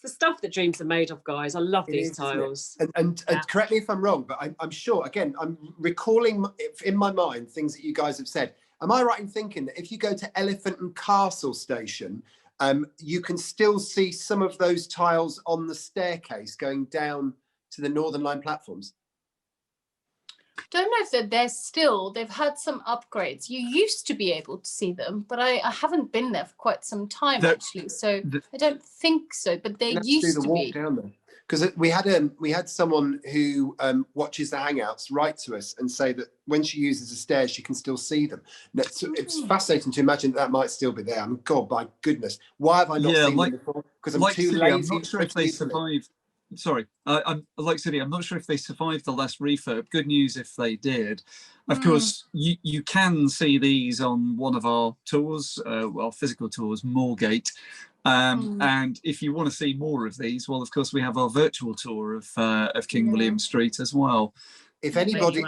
the stuff that dreams are made of, guys. I love these tiles. And correct me if I'm wrong, but I'm sure, again, I'm recalling in my mind things that you guys have said. Am I right in thinking that if you go to Elephant and Castle Station, you can still see some of those tiles on the staircase going down to the Northern Line platforms? Don't know if they've had some upgrades. You used to be able to see them, but I haven't been there for quite some time actually, so I don't think so. But they used to be down there, because we had someone who watches the Hangouts write to us and say that when she uses the stairs, she can still see them. It's fascinating to imagine that might still be there. I mean, God, my goodness, why have I not seen them before? Because I'm too lazy. I'm not sure if they survived. Sorry, I'm like City. I'm not sure if they survived the last refurb. Good news if they did. Of course, you can see these on one of our tours, physical tours, Moorgate. And if you want to see more of these, well, of course, we have our virtual tour of King William Street as well. If anybody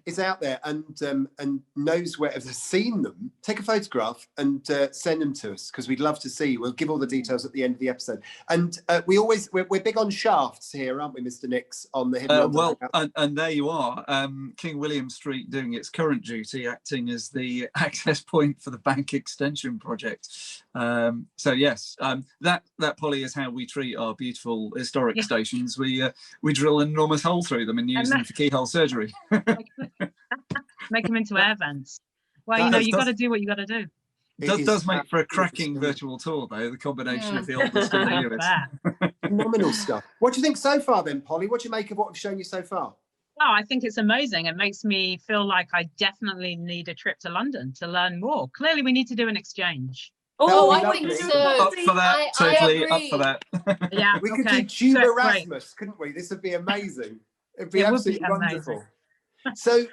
is out there and knows where they've seen them, take a photograph and send them to us, because we'd love to see. We'll give all the details at the end of the episode. And we're big on shafts here, aren't we, Mr. Nix, on the Hidden and there you are, King William Street doing its current duty, acting as the access point for the bank extension project. So yes, that Polly is how we treat our beautiful historic stations. We drill an enormous hole through them and use them for keyhole surgery. Make them into air vents. Well, you got to do what you got to do. It does make for a cracking virtual tour, though, the combination of the oldest and the newest. Phenomenal stuff. What do you think so far then, Polly? What do you make of what we've shown you so far? Oh, I think it's amazing. It makes me feel like I definitely need a trip to London to learn more. Clearly, we need to do an exchange. Oh, I think so. Up for that, totally up for that. Yeah, we could do Tube Erasmus, couldn't we? This would be amazing. It'd be absolutely wonderful. So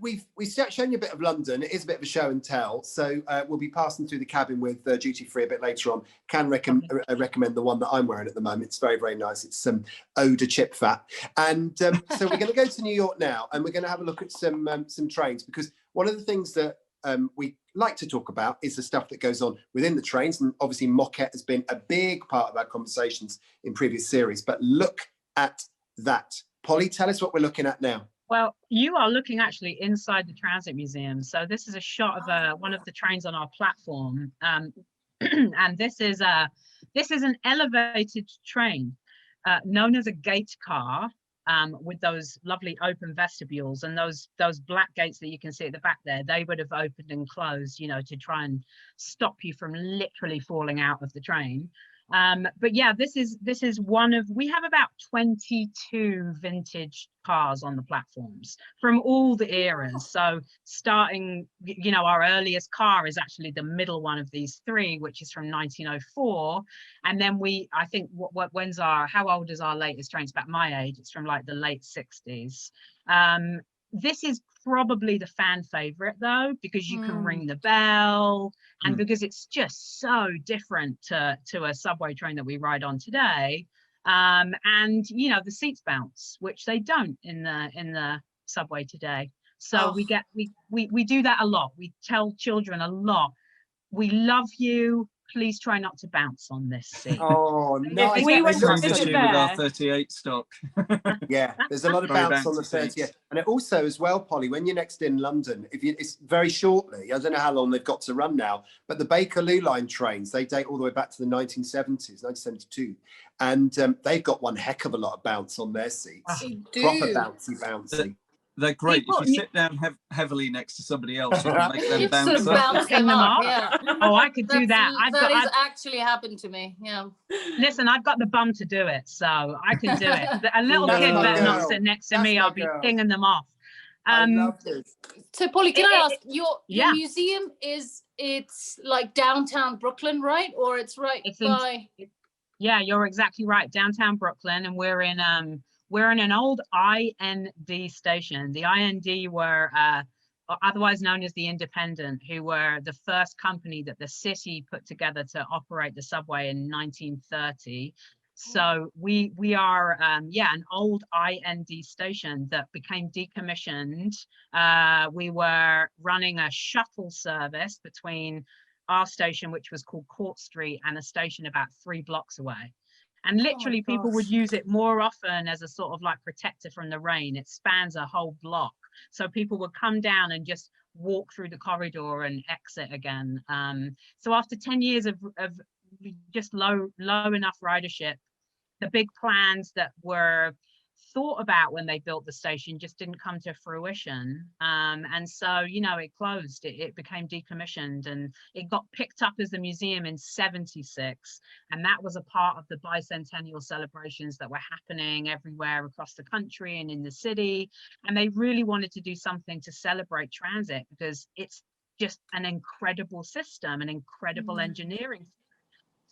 we've shown you a bit of London. It is a bit of a show and tell. So we'll be passing through the cabin with duty free a bit later on. Can recommend the one that I'm wearing at the moment. It's very, very nice. It's some Oda chip fat. And so we're going to go to New York now, and we're going to have a look at some trains, because one of the things that we like to talk about is the stuff that goes on within the trains. And obviously moquette has been a big part of our conversations in previous series. But look at that. Polly, tell us what we're looking at now. Well, you are looking actually inside the Transit Museum. So this is a shot of one of the trains on our platform. And this is an elevated train known as a gate car, with those lovely open vestibules, and those black gates that you can see at the back there. They would have opened and closed, to try and stop you from literally falling out of the train. But yeah, this is one of, we have about 22 vintage cars on the platforms from all the eras. So starting, you know, our earliest car is actually the middle one of these three, which is from 1904. And then I think how old is our latest train? It's about my age. It's from like the late 60s. This is probably the fan favorite though, because you can ring the bell, and because it's just so different to a subway train that we ride on today. And you know, the seats bounce, which they don't in the subway today. So we do that a lot. We tell children a lot, we love you, please try not to bounce on this seat. Oh, nice. We went Same to issue with our 38 stock. Yeah, there's a lot of Very bounce on the bouncy 30. seats. And it also as well, Polly, when you're next in London, it's very shortly, I don't know how long they've got to run now, but the Bakerloo line trains, they date all the way back to the 1970s, 1972. And they've got one heck of a lot of bounce on their seats. Proper bouncy. They're great. If you sit down heavily next to somebody else, you can make them bounce up. Yeah. Oh, I could do that. That actually happened to me. Yeah. Listen, I've got the bum to do it, so I can do it. A little kid better not sit next to me. I'll be pinging them off. I love this. So, Polly, can I ask, your museum it's like downtown Brooklyn, right? Or it's right by... Yeah, you're exactly right. Downtown Brooklyn, and we're in an old IND station. The IND were otherwise known as the Independent, who were the first company that the city put together to operate the subway in 1930. So we are an old IND station that became decommissioned. We were running a shuttle service between our station, which was called Court Street, and a station about 3 blocks away. And literally people would use it more often as a sort of like protector from the rain. It spans a whole block. So people would come down and just walk through the corridor and exit again. So after 10 years of just low enough ridership, the big plans that were thought about when they built the station just didn't come to fruition. And so, you know, it closed, it became decommissioned, and it got picked up as a museum in 76. And that was a part of the bicentennial celebrations that were happening everywhere across the country and in the city. And they really wanted to do something to celebrate transit, because it's just an incredible system, an incredible engineering.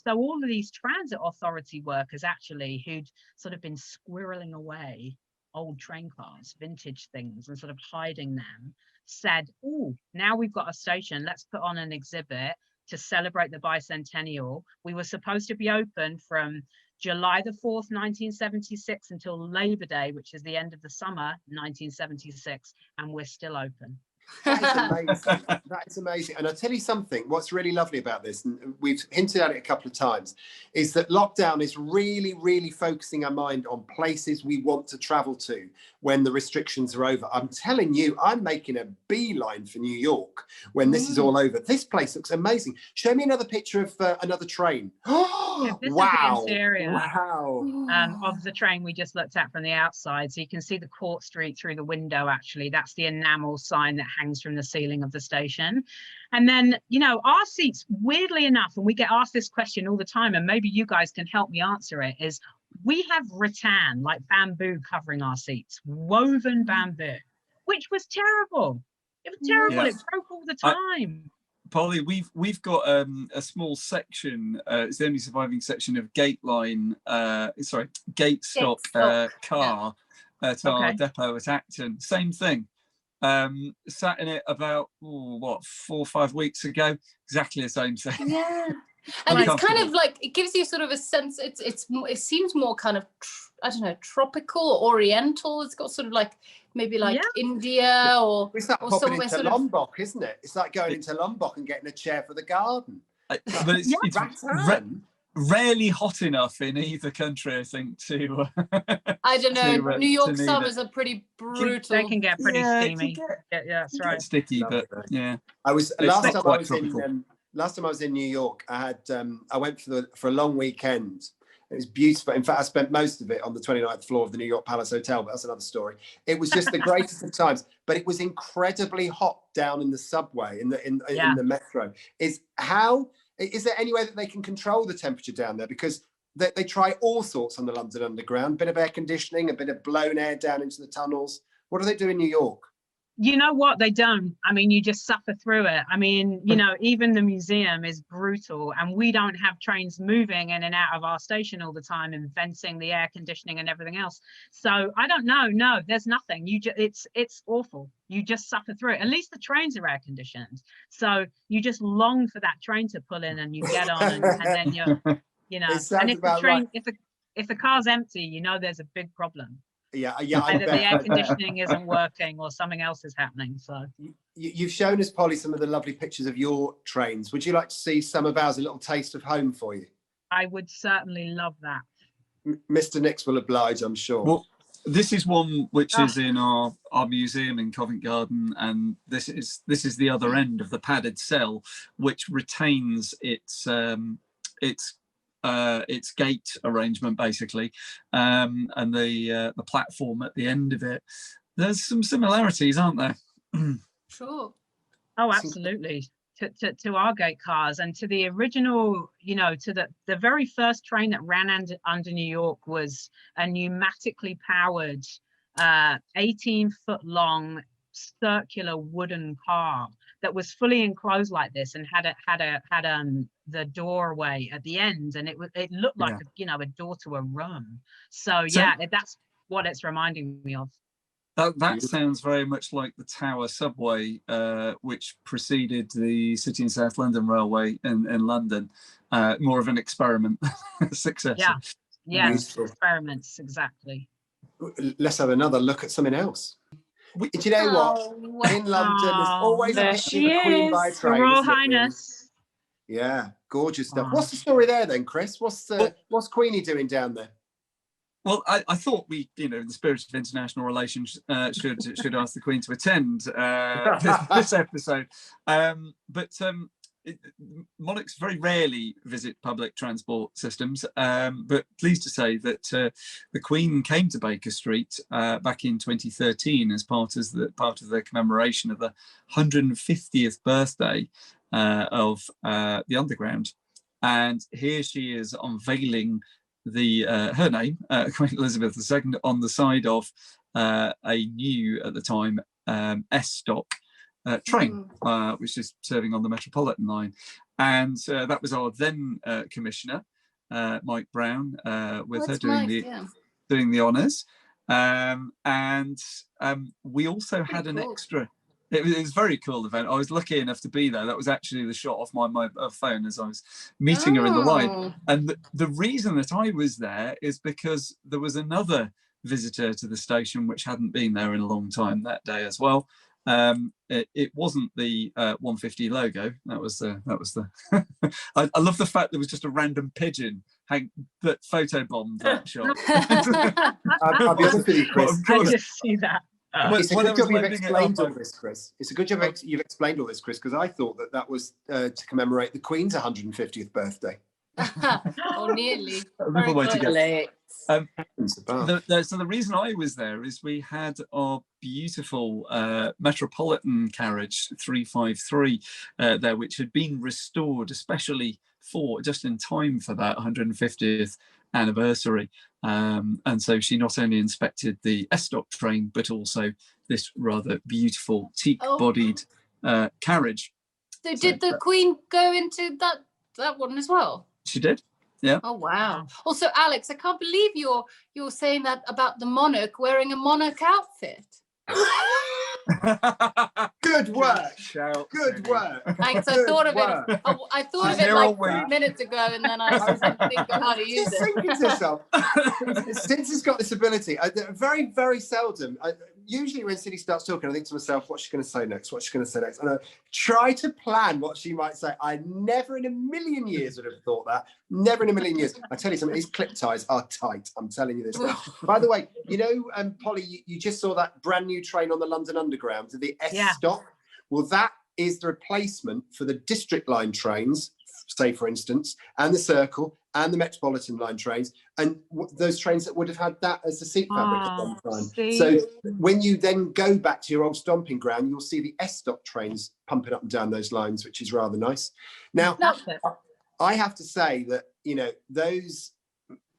So all of these transit authority workers actually, who'd sort of been squirreling away old train cars, vintage things, and sort of hiding them, said, oh, now we've got a station, let's put on an exhibit to celebrate the bicentennial. We were supposed to be open from July the 4th, 1976 until Labor Day, which is the end of the summer, 1976, and we're still open. That is amazing. That is amazing. And I'll tell you something, what's really lovely about this, and we've hinted at it a couple of times, is that lockdown is really, really focusing our mind on places we want to travel to when the restrictions are over. I'm telling you, I'm making a beeline for New York when this is all over. This place looks amazing. Show me another picture of another train. This Wow. is the interior of the train we just looked at from the outside. So you can see the Court Street through the window, actually. That's the enamel sign that hangs from the ceiling of the station. And then, you know, our seats, weirdly enough, and we get asked this question all the time, and maybe you guys can help me answer it, is we have rattan, like bamboo, covering our seats, woven bamboo, which was terrible. It was terrible. It broke all the time. Polly, we've got a small section. It's the only surviving section of gate stop car at our depot at Acton. Same thing. Sat in it about 4 or 5 weeks ago. Exactly the same thing. Yeah, and it's kind of like, it gives you sort of a sense. It seems more kind of I don't know, tropical or oriental. It's got sort of like maybe like India or it's like or popping somewhere into sort Lombok, isn't it? It's like going into Lombok and getting a chair for the garden. But it's rarely hot enough in either country, I think, to I don't know. New York summers are pretty brutal. They can get pretty steamy. Yeah, that's right. Sticky, but I was last time I was in New York. I went for a long weekend. It was beautiful. In fact, I spent most of it on the 29th floor of the New York Palace Hotel, but that's another story. It was just the greatest of times, but it was incredibly hot down in the subway, in the metro. Is how Is there any way that they can control the temperature down there? Because they try all sorts on the London Underground, a bit of air conditioning, a bit of blown air down into the tunnels. What do they do in New York? You know what? They don't. I mean, you just suffer through it. I mean, you know, even the museum is brutal, and we don't have trains moving in and out of our station all the time and venting the air conditioning and everything else. So I don't know. No, there's nothing. You just, it's awful. You just suffer through it. At least the trains are air conditioned. So you just long for that train to pull in and you get on and then you're, you know, and if the train, right. if the car's empty, you know, there's a big problem. Yeah. Either the air conditioning isn't working or something else is happening. So you've shown us, Polly, some of the lovely pictures of your trains. Would you like to see some of ours, a little taste of home for you? I would certainly love that. Mr. Nix will oblige, I'm sure. Well, this is one which is in our museum in Covent Garden, and this is the other end of the padded cell, which retains its gate arrangement basically, and the platform at the end of it. There's some similarities, aren't there? Sure. Oh, absolutely. To our gate cars and to the original, you know, to the very first train that ran under New York was a pneumatically powered 18-foot long circular wooden car that was fully enclosed like this and had the doorway at the end, and it looked like a door to a room. So yeah, that's what it's reminding me of. That sounds very much like the Tower subway, which preceded the City and South London Railway in London. More of an experiment success. Yeah, yes, experiments, exactly. Let's have another look at something else. Do you know what? In London, there's always a picture of the Queen by train. Her Royal Highness. Yeah, gorgeous stuff. What's the story there then, Chris? What's Queenie doing down there? Well, I thought we, you know, in the spirit of international relations, should ask the Queen to attend this episode. But monarchs very rarely visit public transport systems. But pleased to say that the Queen came to Baker Street back in 2013 as part of the commemoration of the 150th birthday of the Underground, and here she is unveiling her name, Queen Elizabeth II, on the side of a new, at the time, S-Stock train, which is serving on the Metropolitan line. And that was our then commissioner, Mike Brown, with her doing the honours. And we also had an extra. It was a very cool event. I was lucky enough to be there. That was actually the shot off my phone as I was meeting her in the ride. And the reason that I was there is because there was another visitor to the station which hadn't been there in a long time that day as well. It wasn't the 150 logo. That was the. I love the fact there was just a random pigeon that photobombed that shot. I'll be honest with you, Chris. I just see that. It's a good job you've explained all this, Chris. It's a good job you've explained all this, Chris, because I thought that was to commemorate the Queen's 150th birthday. Or nearly. Very way to go. So the reason I was there is we had our beautiful Metropolitan carriage 353 there, which had been restored especially just in time for that 150th anniversary. And so she not only inspected the S-Stock train, but also this rather beautiful teak-bodied carriage. So did the Queen go into that one as well? She did. Yeah. Oh wow. Also, Alex, I can't believe you're saying that about the monarch wearing a monarch outfit. Good work. Good work. Thanks. I thought of it. I thought of it like 3 minutes ago, and then I didn't think of how to use it. Thinking to yourself, since he's got this ability, very, very seldom. Usually, when Cindy starts talking, I think to myself, "What's she going to say next? What's she going to say next?" And I try to plan what she might say. I never in a million years would have thought that. Never in a million years. I tell you something. These clip ties are tight. I'm telling you this now. By the way, you know, Polly, you just saw that brand new train on the London Underground, the S-Stock. Well, that is the replacement for the District Line trains, say for instance, and the Circle and the Metropolitan Line trains, and those trains that would have had that as the seat fabric at one time. So when you then go back to your old stomping ground, you'll see the S-Stock trains pumping up and down those lines, which is rather nice. Now, I have to say that, those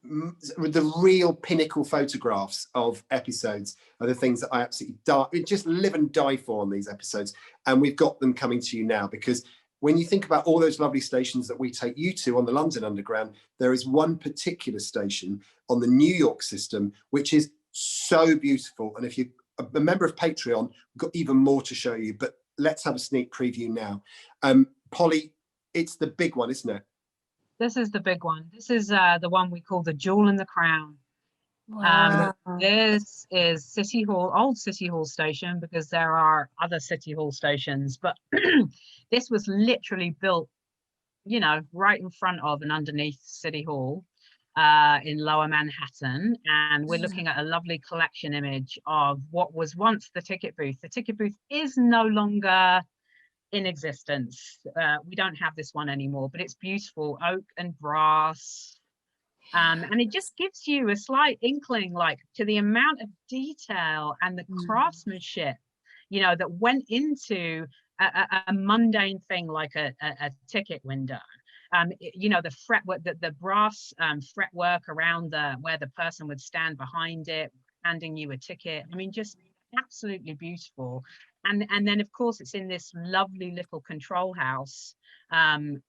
the real pinnacle photographs of episodes are the things that I absolutely just live and die for on these episodes. And we've got them coming to you now, because when you think about all those lovely stations that we take you to on the London Underground, there is one particular station on the New York system, which is so beautiful. And if you're a member of Patreon, we've got even more to show you, but let's have a sneak preview now. Polly, it's the big one, isn't it? This is the big one. This is the one we call the Jewel in the Crown. Wow. This is City Hall, old City Hall station, because there are other City Hall stations, but this was literally built, right in front of and underneath City Hall in Lower Manhattan. And we're looking at a lovely collection image of what was once the ticket booth. The ticket booth is no longer in existence. We don't have this one anymore, but it's beautiful, oak and brass. And it just gives you a slight inkling, like, to the amount of detail and the craftsmanship, that went into a mundane thing like a ticket window. The fretwork, the brass fretwork around where the person would stand behind it, handing you a ticket. I mean, just absolutely beautiful. And then, of course, it's in this lovely little control house,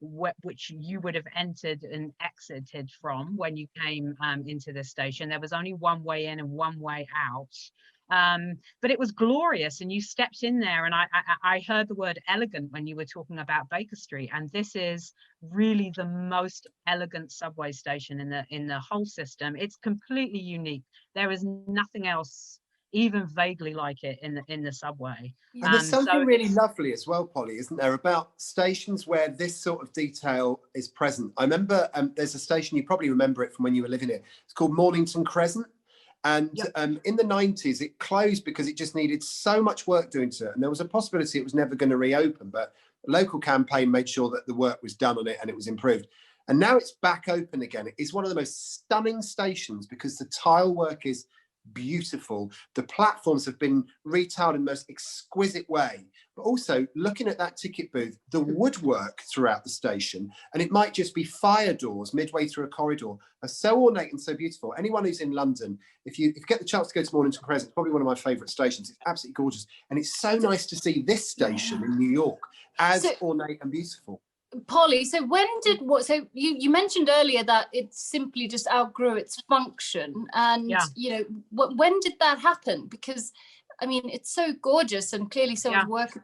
which you would have entered and exited from when you came into the station. There was only one way in and one way out. But it was glorious, and you stepped in there, and I heard the word elegant when you were talking about Baker Street, and this is really the most elegant subway station in the whole system. It's completely unique. There is nothing else even vaguely like it in the subway. And there's something really lovely as well, Polly, isn't there, about stations where this sort of detail is present. I remember there's a station, you probably remember it from when you were living here. It's called Mornington Crescent. And in the 90s, it closed because it just needed so much work doing to it. And there was a possibility it was never going to reopen, but the local campaign made sure that the work was done on it and it was improved. And now it's back open again. It is one of the most stunning stations because the tile work is beautiful. The platforms have been retiled in the most exquisite way, but also looking at that ticket booth, the woodwork throughout the station, and it might just be fire doors midway through a corridor, are so ornate and so beautiful. Anyone who's in London, if you get the chance to go to Mornington Crescent, it's probably one of my favorite stations. It's absolutely gorgeous, and it's so nice to see this station in New York as ornate and beautiful. Polly, so you mentioned earlier that it simply just outgrew its function, and when did that happen? Because I mean, it's so gorgeous, and clearly so much work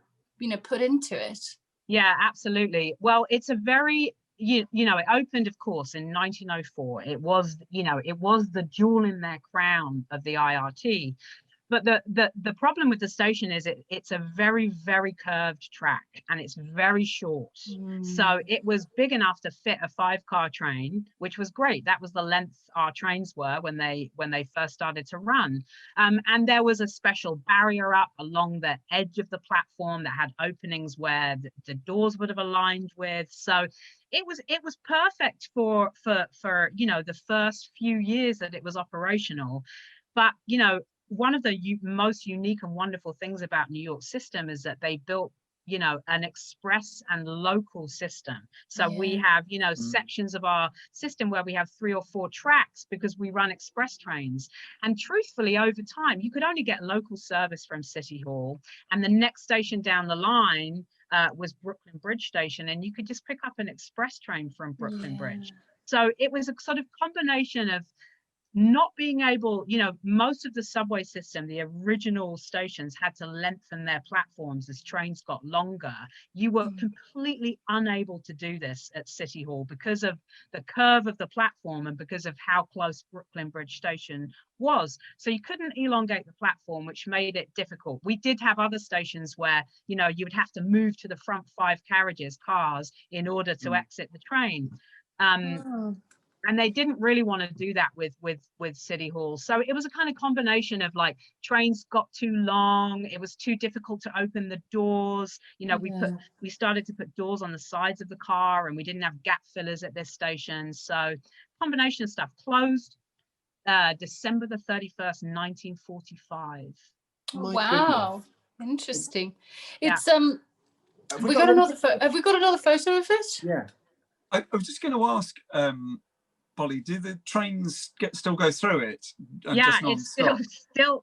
put into it. Yeah, absolutely. Well, it's a very it opened, of course, in 1904. It was the jewel in their crown of the IRT. But the problem with the station is it's a very, very curved track, and it's very short. So it was big enough to fit a 5-car train, which was great. That was the length our trains were when they first started to run. And there was a special barrier up along the edge of the platform that had openings where the doors would have aligned with. So it was perfect for the first few years that it was operational. But one of the most unique and wonderful things about New York system is that they built, an express and local system. So we have, sections of our system where we have 3 or 4 tracks because we run express trains. And truthfully, over time, you could only get local service from City Hall. And the next station down the line was Brooklyn Bridge Station. And you could just pick up an express train from Brooklyn Bridge. So it was a sort of combination of not being able, most of the subway system, the original stations had to lengthen their platforms as trains got longer. You were completely unable to do this at City Hall because of the curve of the platform and because of how close Brooklyn Bridge Station was. So you couldn't elongate the platform, which made it difficult. We did have other stations where, you would have to move to the front 5 cars in order to exit the train. And they didn't really want to do that with City Hall. So it was a kind of combination of like trains got too long. It was too difficult to open the doors. We started to put doors on the sides of the car, and we didn't have gap fillers at this station. So combination of stuff. Closed December the 31st, 1945. Wow. Interesting. It's have we got another photo of it? Yeah. I was just going to ask, Polly, do the trains still go through it? Yeah, it's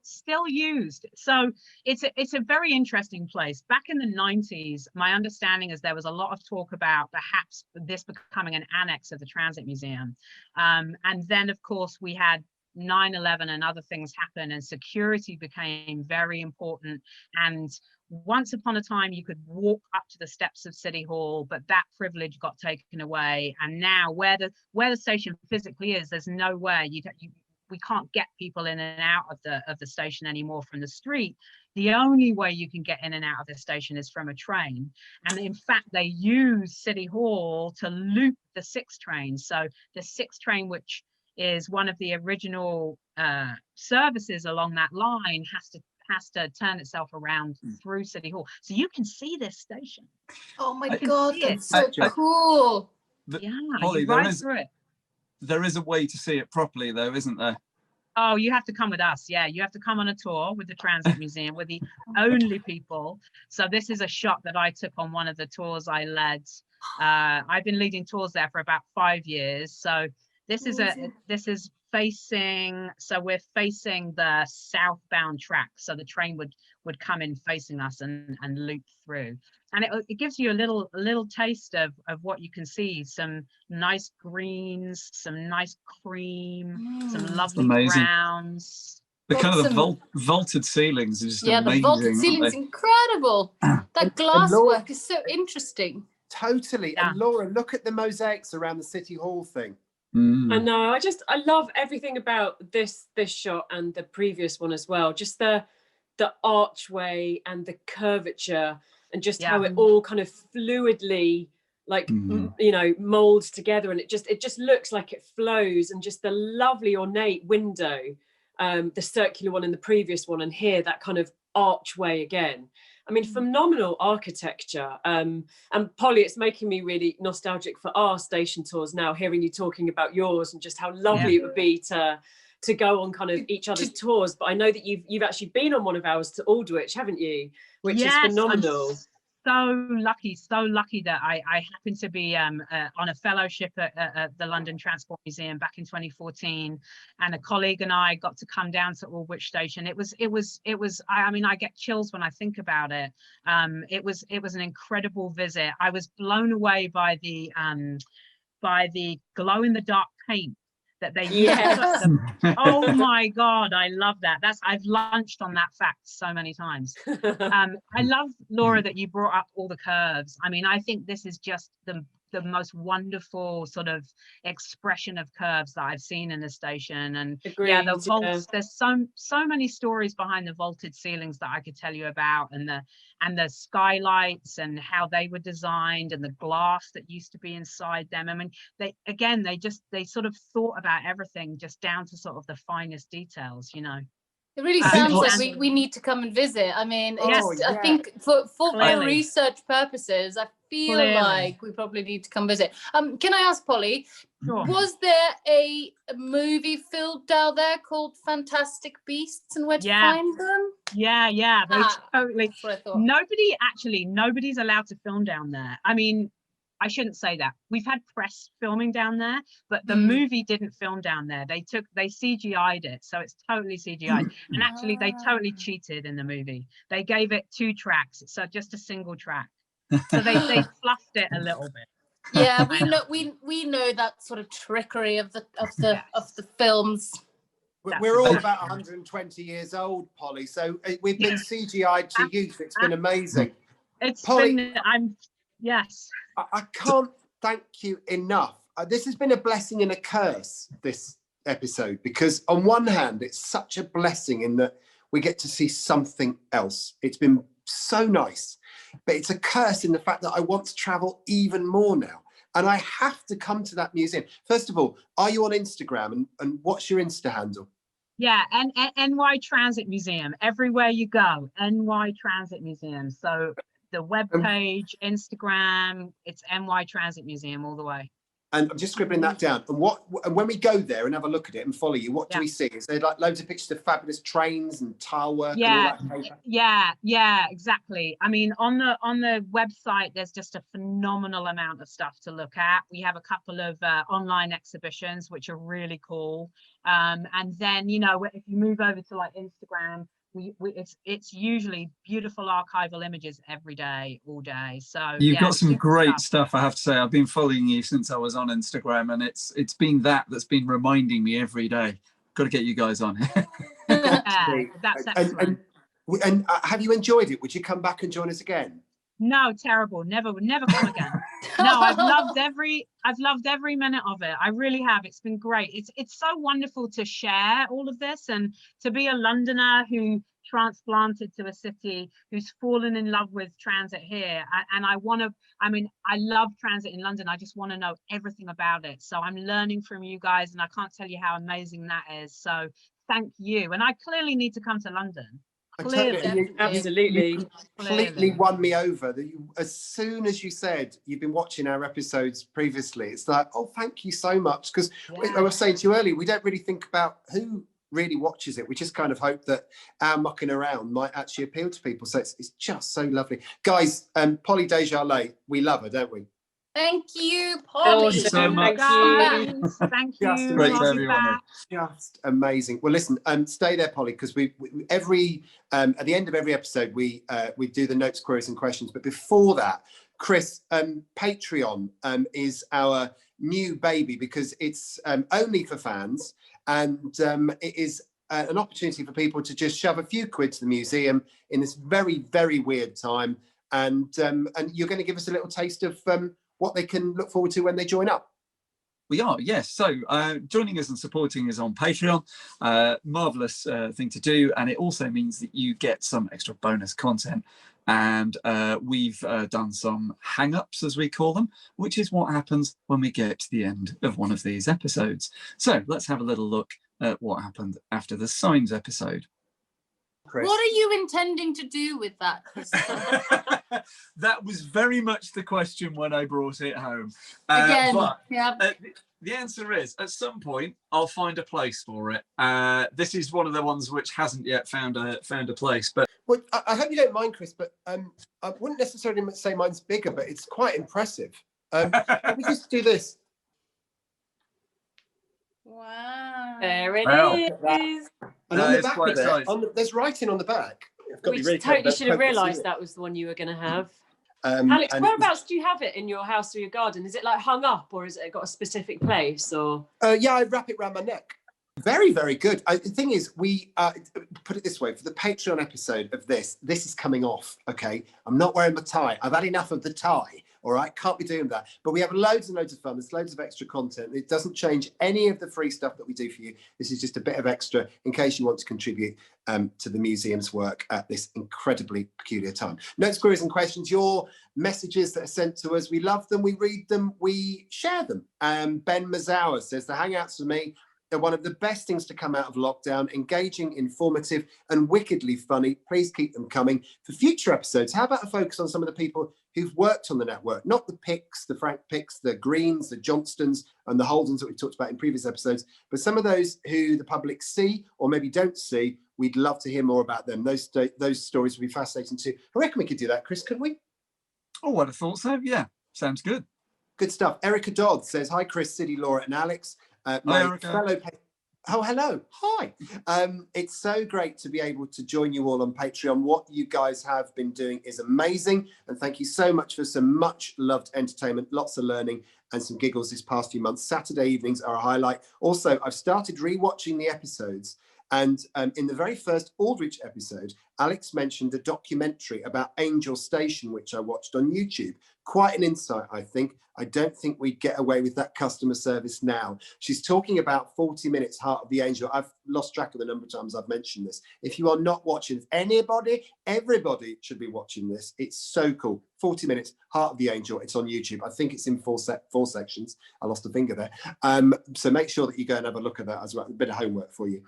still used. So it's a very interesting place. Back in the 90s, my understanding is there was a lot of talk about perhaps this becoming an annex of the Transit Museum. And then, of course, we had 9/11 and other things happen, and security became very important. And once upon a time, you could walk up to the steps of City Hall, but that privilege got taken away. And now, where the station physically is, there's nowhere we can't get people in and out of the station anymore from the street. The only way you can get in and out of the station is from a train. And in fact, they use City Hall to loop the 6 train. So the 6 train, which is one of the original services along that line, has to turn itself around through City Hall, so you can see this station. Oh my God, that's so cool. Polly, you ride through it. There is a way to see it properly, though, isn't there? Oh, you have to come with us. Yeah, you have to come on a tour with the Transit Museum. We're the only people. So this is a shot that I took on one of the tours I led. I've been leading tours there for about 5 years. So this is facing, so we're facing the southbound track. So the train would come in facing us and loop through. And it gives you a little taste of what you can see. Some nice greens, some nice cream, some lovely browns. The kind of the vaulted ceilings is just amazing. The vaulted ceiling's incredible. That glass work is so interesting. Totally. Yeah. And Laura, look at the mosaics around the City Hall thing. I know. I love everything about this shot and the previous one as well. Just the archway and the curvature, and just how it all kind of fluidly, like molds together, and it just looks like it flows. And just the lovely ornate window, the circular one in the previous one, and here that kind of archway again. I mean, phenomenal architecture. And Polly, it's making me really nostalgic for our station tours now, hearing you talking about yours and just how lovely it would be to go on kind of each other's tours. But I know that you've actually been on one of ours to Aldwych, haven't you? Which is phenomenal. I'm so lucky that I happened to be on a fellowship at the London Transport Museum back in 2014, and a colleague and I got to come down to Aldwych Station. It was I mean, I get chills when I think about it. It was an incredible visit. I was blown away by the glow in the dark paint that they use. Oh my God, I love that. I've lunched on that fact so many times. I love, Laura, that you brought up all the curves. I mean, I think this is just the most wonderful sort of expression of curves that I've seen in a station. And the vaults, there's so many stories behind the vaulted ceilings that I could tell you about, and the skylights and how they were designed, and the glass that used to be inside them. I mean, they sort of thought about everything just down to sort of the finest details, you know. It really sounds like we need to come and visit. I mean, I think for research purposes, I feel like we probably need to come visit. Can I ask, Polly, was there a movie filmed down there called Fantastic Beasts and Where to Find Them? Yeah, totally. That's what I thought. Nobody's allowed to film down there. I mean, I shouldn't say that. We've had press filming down there, but the movie didn't film down there. They CGI'd it, so it's totally CGI'd. And actually, they totally cheated in the movie. They gave it 2 tracks, so just a single track. So they fluffed it a little bit. Yeah, we know that sort of trickery of the films. We're all about 120 years old, Polly. So we've been CGI'd to youth. It's been amazing. Yes. I can't thank you enough. This has been a blessing and a curse, this episode, because on one hand, it's such a blessing in that we get to see something else. It's been so nice, but it's a curse in the fact that I want to travel even more now. And I have to come to that museum. First of all, are you on Instagram, and what's your Insta handle? Yeah, and NY Transit Museum. Everywhere you go, NY Transit Museum. So the webpage, Instagram, it's NY Transit Museum all the way. And I'm just scribbling that down. And when we go there and have a look at it and follow you, what do we see? Is there like loads of pictures of fabulous trains and tile work and all that paper? Yeah, exactly. I mean, on the website, there's just a phenomenal amount of stuff to look at. We have a couple of online exhibitions, which are really cool. And then, you know, if you move over to like Instagram, it's usually beautiful archival images every day, all day. So you've got some great stuff, I have to say. I've been following you since I was on Instagram, and it's been that's been reminding me every day. Got to get you guys on. Yeah, that's excellent. And have you enjoyed it? Would you come back and join us again? No, terrible. Never come again. No, I've loved every minute of it. I really have. It's been great. It's so wonderful to share all of this and to be a Londoner who transplanted to a city, who's fallen in love with transit here. And I love transit in London. I just want to know everything about it. So I'm learning from you guys, and I can't tell you how amazing that is. So thank you. And I clearly need to come to London. Absolutely. You completely won me over. As soon as you said you've been watching our episodes previously, it's like, oh, thank you so much. Because I was saying to you earlier, we don't really think about who really watches it. We just kind of hope that our mucking around might actually appeal to people. So it's just so lovely. Guys, Polly Desjarlais, we love her, don't we? Thank you, Polly. Awesome. So much. Thank you. Great to have you on. Just amazing. Well, listen, stay there, Polly, because we every at the end of every episode we do the notes, queries, and questions. But before that, Chris, Patreon is our new baby because it's only for fans, and it is an opportunity for people to just shove a few quid to the museum in this very, very weird time, and you're going to give us a little taste of what they can look forward to when they join up. We are, yes. So joining us and supporting us on Patreon, marvellous thing to do. And it also means that you get some extra bonus content. And we've done some hang-ups, as we call them, which is what happens when we get to the end of one of these episodes. So let's have a little look at what happened after the Signs episode. Chris. What are you intending to do with that, Christopher? That was very much the question when I brought it home. Again, but yeah. The answer is, at some point, I'll find a place for it. This is one of the ones which hasn't yet found a place. But well, I hope you don't mind, Chris, but I wouldn't necessarily say mine's bigger, but it's quite impressive. Let me just do this. Wow. There it is. And on the back of it, there's writing on the back. We totally should have realised that was the one you were going to have. Alex, whereabouts do you have it in your house or your garden? Is it like hung up, or has it got a specific place? Or yeah, I wrap it around my neck. Very, very good. The thing is, we put it this way, for the Patreon episode of this is coming off. Okay, I'm not wearing my tie. I've had enough of the tie. All right, can't be doing that. But we have loads and loads of fun. There's loads of extra content. It doesn't change any of the free stuff that we do for you. This is just a bit of extra in case you want to contribute to the museum's work at this incredibly peculiar time. Notes, queries, and questions. Your messages that are sent to us, we love them, we read them, we share them. Ben Mazawa says, the Hangouts for me are one of the best things to come out of lockdown. Engaging, informative, and wickedly funny. Please keep them coming. For future episodes, how about a focus on some of the people who've worked on the network? Not the Picks, the Frank Picks, the Greens, the Johnstons, and the Holdens that we've talked about in previous episodes, but some of those who the public see or maybe don't see. We'd love to hear more about them. Those stories would be fascinating too. I reckon we could do that, Chris, couldn't we? Oh, I'd have thought so. Yeah, sounds good. Good stuff. Erica Dodd says, hi, Chris, Siddy, Laura, and Alex. My fellow... Oh, hello. Hi. It's so great to be able to join you all on Patreon. What you guys have been doing is amazing. And thank you so much for some much loved entertainment, lots of learning and some giggles this past few months. Saturday evenings are a highlight. Also, I've started rewatching the episodes. And in the very first Aldrich episode, Alex mentioned a documentary about Angel Station, which I watched on YouTube. Quite an insight, I think. I don't think we'd get away with that customer service now. She's talking about 40 Minutes, Heart of the Angel. I've lost track of the number of times I've mentioned this. If you are not watching, everybody should be watching this. It's so cool. 40 Minutes, Heart of the Angel. It's on YouTube. I think it's in four sections. I lost a finger there. So make sure that you go and have a look at that as well. A bit of homework for you.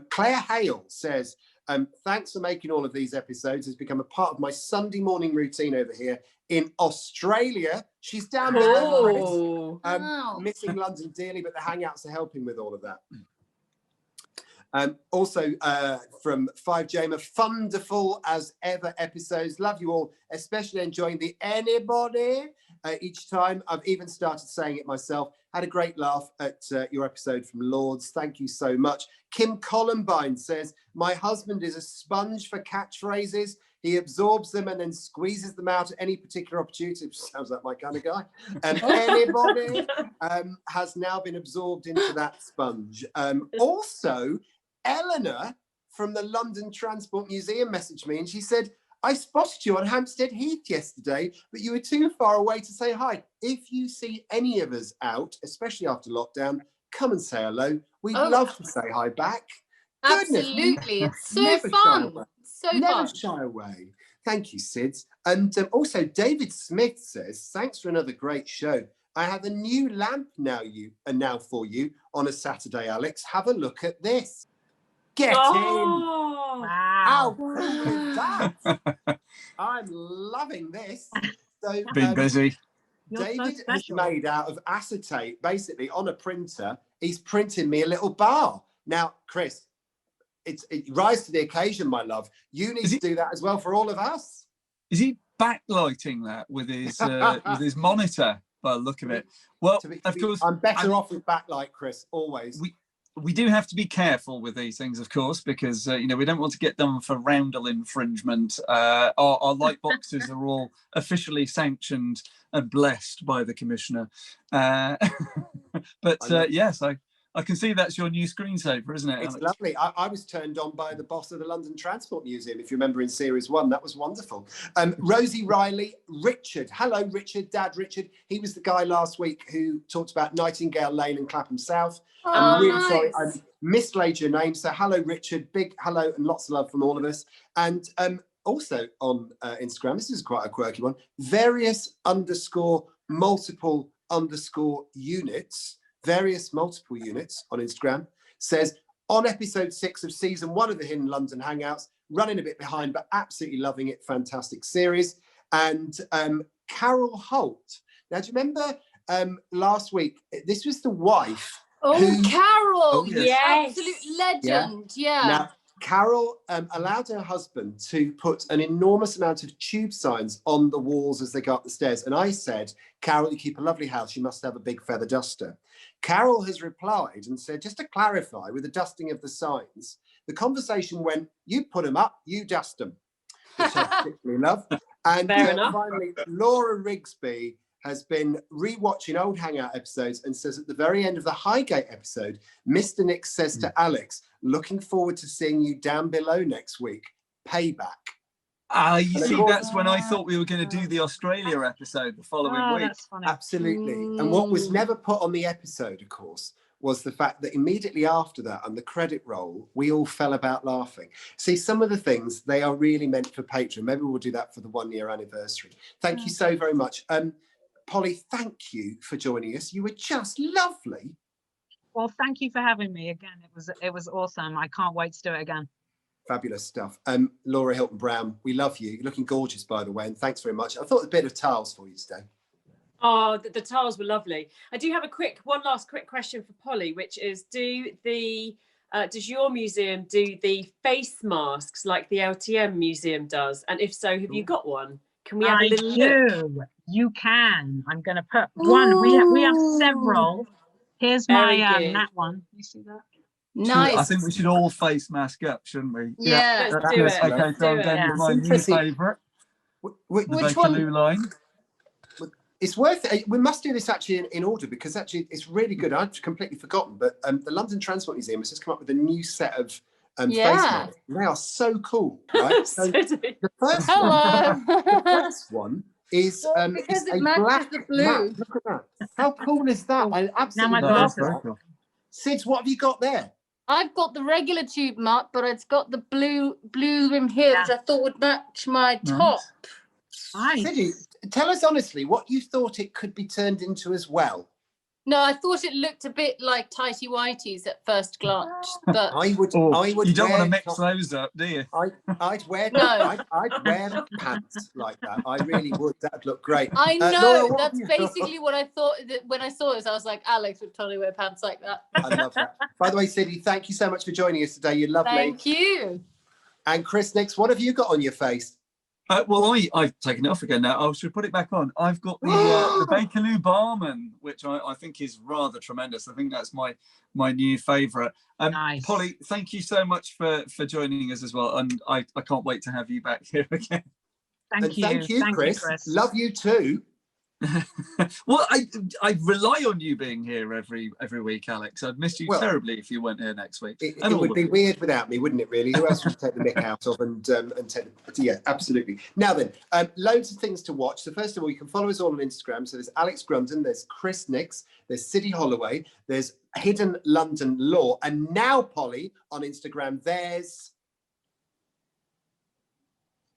Claire Hale says, Thanks for making all of these episodes. It's become a part of my Sunday morning routine over here in Australia. She's down there. Wow. Missing London dearly, but the Hangouts are helping with all of that. Also from 5Jamer, wonderful as ever episodes. Love you all, especially enjoying the anybody each time. I've even started saying it myself. Had a great laugh at your episode from Lords. Thank you so much. Kim Columbine says, my husband is a sponge for catchphrases. He absorbs them and then squeezes them out at any particular opportunity. Sounds like my kind of guy. Anybody has now been absorbed into that sponge. Also, Eleanor from the London Transport Museum messaged me and she said, I spotted you on Hampstead Heath yesterday, but you were too far away to say hi. If you see any of us out, especially after lockdown, come and say hello. We'd love to say hi back. Absolutely. It's so fun. Never shy away. Thank you, Sids. And also, David Smith says, thanks for another great show. I have a new lamp now for you on a Saturday, Alex. Have a look at this. Get in. Wow. How cool is that? I'm loving this. So, Been busy. David has made out of acetate, basically on a printer. He's printing me a little bar. Now, Chris, it rise to the occasion, my love. You need to do that as well for all of us. Is he backlighting that with his monitor? By the look of it. Well, of course, I'm better off with backlight, Chris. Always. We do have to be careful with these things, of course, because we don't want to get done for roundel infringement. Our light boxes are all officially sanctioned and blessed by the commissioner. But yes, I can see that's your new screensaver, isn't it, Alex? It's lovely. I was turned on by the boss of the London Transport Museum, if you remember in Series 1. That was wonderful. Rosie Riley, Richard. Hello, Richard. Dad Richard. He was the guy last week who talked about Nightingale Lane and Clapham South. I'm really sorry I mislaid your name. So hello, Richard. Big hello and lots of love from all of us. And also on Instagram, this is quite a quirky one, various multiple units on Instagram, says, on episode 6 of season 1 of the Hidden London Hangouts, running a bit behind, but absolutely loving it. Fantastic series. And Carol Holt. Now, do you remember last week, this was the wife. Carol. Yes. Absolute legend. Yeah. Now, Carol allowed her husband to put an enormous amount of tube signs on the walls as they go up the stairs. And I said, Carol, you keep a lovely house. You must have a big feather duster. Carol has replied and said, just to clarify, with the dusting of the signs, the conversation went, you put them up, you dust them, which I particularly love. And finally, Laura Rigsby has been rewatching old Hangout episodes and says at the very end of the Highgate episode, Mr. Nick says to Alex, looking forward to seeing you down below next week. Payback. You see, that's when I thought we were going to do the Australia episode the following week. That's funny. Absolutely. And what was never put on the episode, of course, was the fact that immediately after that, on the credit roll, we all fell about laughing. See, some of the things, they are really meant for Patreon. Maybe we'll do that for the 1-year anniversary. Thank you so very much. Polly, thank you for joining us. You were just lovely. Well, thank you for having me again. It was awesome. I can't wait to do it again. Fabulous stuff. Laura Hilton Brown, we love you. You're looking gorgeous, by the way, and thanks very much. I thought a bit of tiles for you today. Oh, the tiles were lovely. I do have one last quick question for Polly, which is, does your museum do the face masks like the LTM museum does? And if so, have you got one? Can we have a little look? You can. I'm going to put one. We have several. Here's my that one. You see that? Nice. I think we should all face mask up, shouldn't we? Yeah. Let's do it. Okay, so I'm going with my new favourite. Which one? Line. It's worth it. We must do this actually in order, because actually it's really good. I've completely forgotten, but the London Transport Museum has just come up with a new set of face masks. They are so cool, right? So the first one is because it a matches black the blue. mat. Look at that. How cool is that? I absolutely Now my love glasses. that. Sids, what have you got there? I've got the regular tube mat, but it's got the blue rim here, which I thought would match my top. Nice. Siddy, tell us honestly what you thought it could be turned into as well. No, I thought it looked a bit like tighty whities at first glance, but I would You don't want to wear mix those up, do you? I'd wear No. I'd wear pants like that. I really would. That'd look great. I know Laura, what that's have you- basically what I thought. That when I saw this, I was like, Alex would totally wear pants like that. I love that. By the way, Cindy, thank you so much for joining us today. You're lovely. Thank you. And Chris, next, what have you got on your face? Well, I've taken it off again now. I should put it back on. I've got the Bakerloo Barman, which I think is rather tremendous. I think that's my new favourite. Nice. Polly, thank you so much for joining us as well. And I can't wait to have you back here again. Thank you. Thank you, Chris. Love you too. Well, I rely on you being here every week, Alex. I'd miss you terribly if you weren't here next week. It would be weird without me, wouldn't it? Really, who else would take the mick out of and take? Yeah, absolutely. Now then, loads of things to watch. So first of all, you can follow us all on Instagram. So there's Alex Grundon, there's Chris Nix, there's City Holloway, there's Hidden London Law, and now Polly on Instagram. There's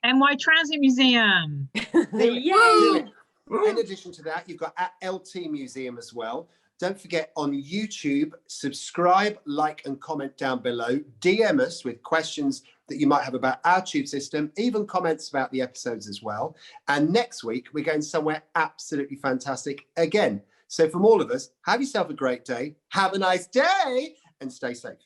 NY Transit Museum. Yay! In addition to that, you've got at LT Museum as well. Don't forget on YouTube, subscribe, like and comment down below. DM us with questions that you might have about our tube system, even comments about the episodes as well. And next week, we're going somewhere absolutely fantastic again. So from all of us, have yourself a great day, have a nice day and stay safe.